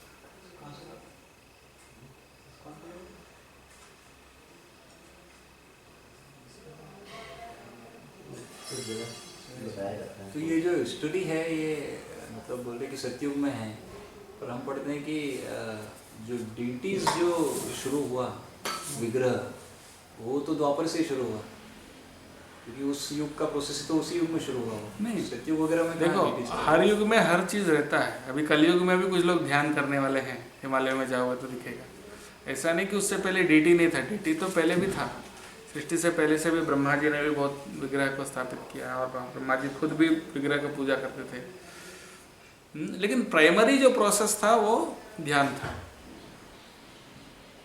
बताया जाता है। तो ये जो स्टोरी है ये मतलब बोल रहे कि सतयुग में है, पर हम पढ़ते हैं कि जो डीटीज जो शुरू हुआ विग्रह वो तो द्वापर से ही शुरू हुआ, क्योंकि उस युग का प्रोसेस तो उसी युग में शुरू हुआ। नहीं, सतयुग वगैरह में देखो हर युग में हर चीज़ रहता है। अभी कलयुग में भी कुछ लोग ध्यान करने वाले हैं, हिमालय में जाओगे तो दिखेगा। ऐसा नहीं कि उससे पहले डीटी नहीं था, डीटी तो पहले भी था। सृष्टि से पहले से भी ब्रह्मा जी ने भी बहुत विग्रह को स्थापित किया और ब्रह्मा जी खुद भी विग्रह की पूजा करते थे। लेकिन प्राइमरी जो प्रोसेस था वो ध्यान था।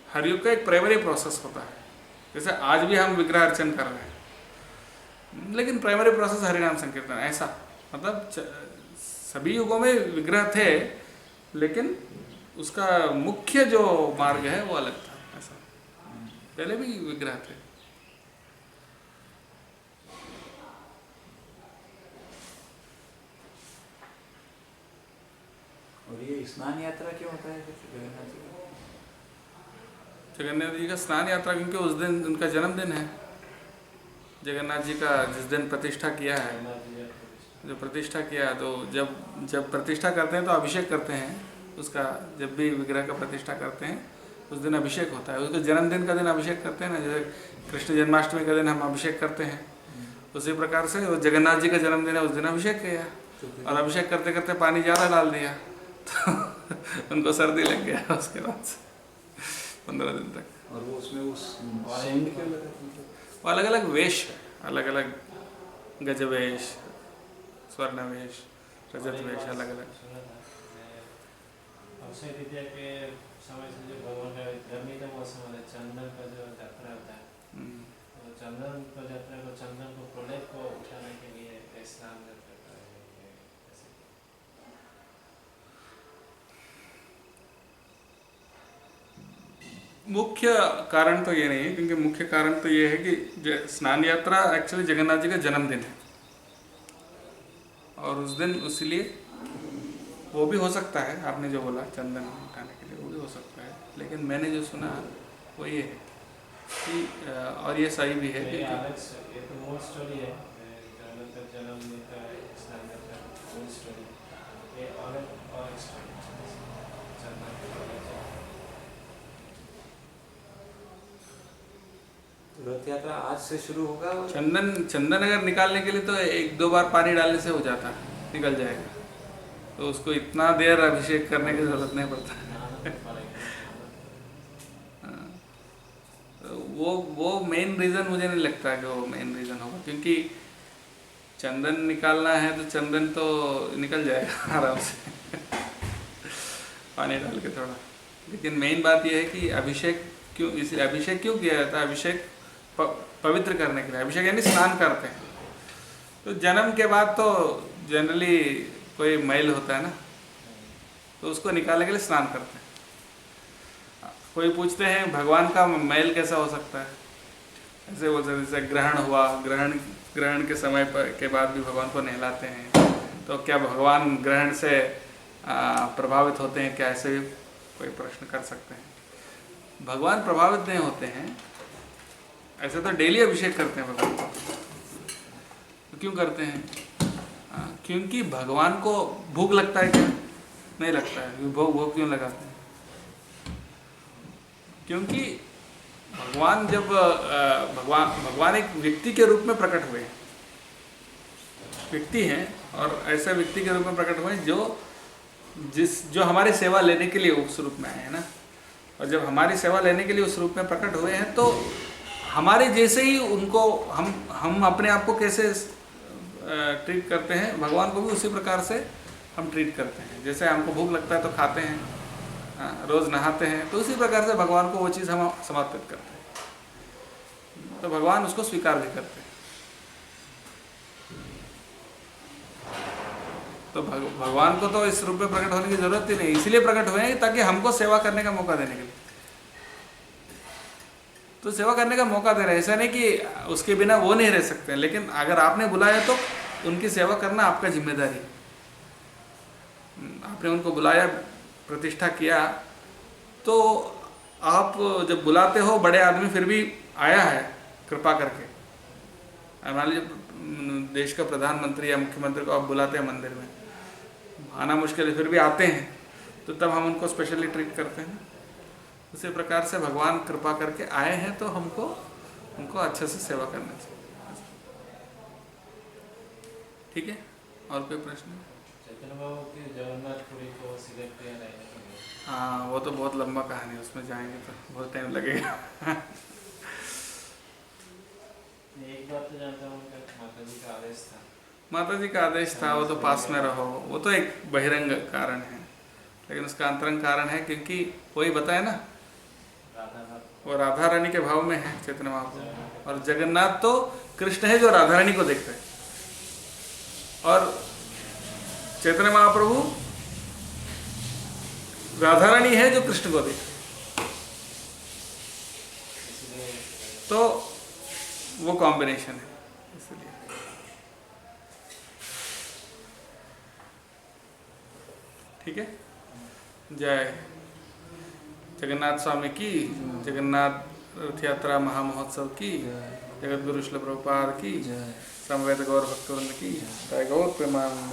हर युग का एक प्राइमरी प्रोसेस होता है, जैसे आज भी हम विग्रह अर्चन कर रहे हैं, लेकिन प्राइमरी प्रोसेस हरिनाम संकीर्तन। ऐसा मतलब सभी युगों में विग्रह थे, लेकिन उसका मुख्य जो मार्ग है वो अलग था। ऐसा पहले भी विग्रह थे। और ये स्नान यात्रा क्यों होता है जगन्नाथ जी का? जगन्नाथ जी का स्नान यात्रा क्योंकि उस दिन उनका जन्मदिन है। जगन्नाथ जी का जिस दिन प्रतिष्ठा किया है, जो प्रतिष्ठा किया, तो जब प्रतिष्ठा करते हैं तो अभिषेक करते हैं उसका। जब भी विग्रह का प्रतिष्ठा करते हैं उस दिन अभिषेक होता है। उसके जन्मदिन का दिन अभिषेक करते हैं ना, जैसे कृष्ण जन्माष्टमी का दिन हम अभिषेक करते हैं, उसी प्रकार से वो जगन्नाथ जी का जन्मदिन है, उस दिन अभिषेक किया और अभिषेक करते करते पानी ज़्यादा डाल दिया तो उनको सर्दी लग गया उसके बाद से 15 दिन तक। और वो उसमें उस सेंड क्यों लगा? वो अलग अलग वेश है, अलग अलग गजवेश, स्वर्णवेश, रजत वेश, अलग अलग। अक्षय तृतीया के समय से जो भगवान का गर्मी का मौसम होता है, चंदन का जो यात्रा होता है, तो चंदन को यात्रा को चंदन को प्रलेप को उठाने के लिए स्नान करता है। मुख्य कारण तो ये नहीं है, क्योंकि मुख्य कारण तो ये है कि स्नान यात्रा एक्चुअली जगन्नाथ जी का जन्मदिन है और उस दिन इसलिए वो भी हो सकता है। आपने जो बोला चंदन उठाने के लिए, वो भी हो सकता है, लेकिन मैंने जो सुना वो ये है कि और ये सही भी है कि ये तो मूल स्टोरी है, जन्मदिन का स्नान यात्रा मूल स्टोरी, ये अलग और स्टोरी चंदन रथ यात्रा आज से शुरू होगा। और चंदन अगर निकालने के लिए तो 1-2 बार पानी डालने से हो जाता है, निकल जाएगा। तो उसको इतना देर अभिषेक करने की जरूरत नहीं पड़ता। वो मेन रीज़न मुझे नहीं लगता कि वो मेन रीज़न होगा, क्योंकि चंदन निकालना है तो चंदन तो निकल जाएगा आराम से पानी डाल के थोड़ा। लेकिन मेन बात यह है कि अभिषेक क्यों किया जाता है? अभिषेक पवित्र करने के लिए। अभिषेक यानी स्नान करते हैं। तो जन्म के बाद तो जनरली कोई मैल होता है ना, तो उसको निकालने के लिए स्नान करते हैं। कोई पूछते हैं भगवान का मैल कैसा हो सकता है? ऐसे बोलते हैं जैसे ग्रहण हुआ, ग्रहण के समय के बाद भी भगवान को नहलाते हैं, तो क्या भगवान ग्रहण से प्रभावित होते हैं क्या? ऐसे भी कोई प्रश्न कर सकते हैं। भगवान प्रभावित नहीं होते हैं, ऐसे तो डेली अभिषेक करते हैं भगवान को। तो क्यों करते हैं? क्योंकि भगवान को भूख लगता है क्या? नहीं लगता है। भूख क्यों लगाते हैं? क्योंकि भगवान जब भगवान एक व्यक्ति के रूप में प्रकट हुए, व्यक्ति हैं और ऐसे व्यक्ति के रूप में प्रकट हुए जो हमारी सेवा लेने के लिए उस रूप में आए हैं ना। और जब हमारी सेवा लेने के लिए उस रूप में प्रकट हुए हैं, तो हमारे जैसे ही उनको हम अपने आप को कैसे ट्रीट करते हैं, भगवान को भी उसी प्रकार से हम ट्रीट करते हैं। जैसे हमको भूख लगता है तो खाते हैं, हाँ, रोज नहाते हैं, तो उसी प्रकार से भगवान को वो चीज़ हम समर्पित करते हैं, तो भगवान उसको स्वीकार भी करते हैं। तो भगवान को तो इस रूप में प्रकट होने की जरूरत ही नहीं, इसलिए प्रकट हुए हैं ताकि हमको सेवा करने का मौका देने के लिए। तो सेवा करने का मौका दे रहे हैं, ऐसा नहीं कि उसके बिना वो नहीं रह सकते, लेकिन अगर आपने बुलाया तो उनकी सेवा करना आपका जिम्मेदारी। आपने उनको बुलाया, प्रतिष्ठा किया, तो आप जब बुलाते हो बड़े आदमी फिर भी आया है कृपा करके, मान लीजिए देश का प्रधानमंत्री या मुख्यमंत्री को आप बुलाते हैं मंदिर में, आना मुश्किल है फिर भी आते हैं, तो तब हम उनको स्पेशली ट्रीट करते हैं। उसी प्रकार से भगवान कृपा करके आए हैं तो हमको उनको अच्छे से सेवा करना चाहिए। ठीक है, और कोई प्रश्न? चैतन्य बाबू की जगन्नाथपुरी को सिलेक्ट किया नहीं। हाँ, वो तो बहुत लंबा कहानी है, उसमें जाएंगे तो बहुत टाइम लगेगा। एक बात तो जानता हूँ कि माता जी का आदेश था। माता जी का आदेश था, वो तो पास में रहो, वो तो एक बहिरंग कारण है, लेकिन उसका अंतरंग कारण है क्योंकि वही बताया ना, वो राधा रानी के भाव में है चैतन्य महाप्रभु, और जगन्नाथ तो कृष्ण है जो राधा रानी को देखते हैं, और चैतन्य महाप्रभु राधा रानी है जो कृष्ण को देखते हैं, तो वो कॉम्बिनेशन है इसलिए। ठीक है, जय जगन्नाथ स्वामी की, जगन्नाथ रथ यात्रा महामहोत्सव की, जगत गुरु श्रील प्रभुपाद की, समवेत गौर भक्तवृंद की, जय गौर प्रेमानंद।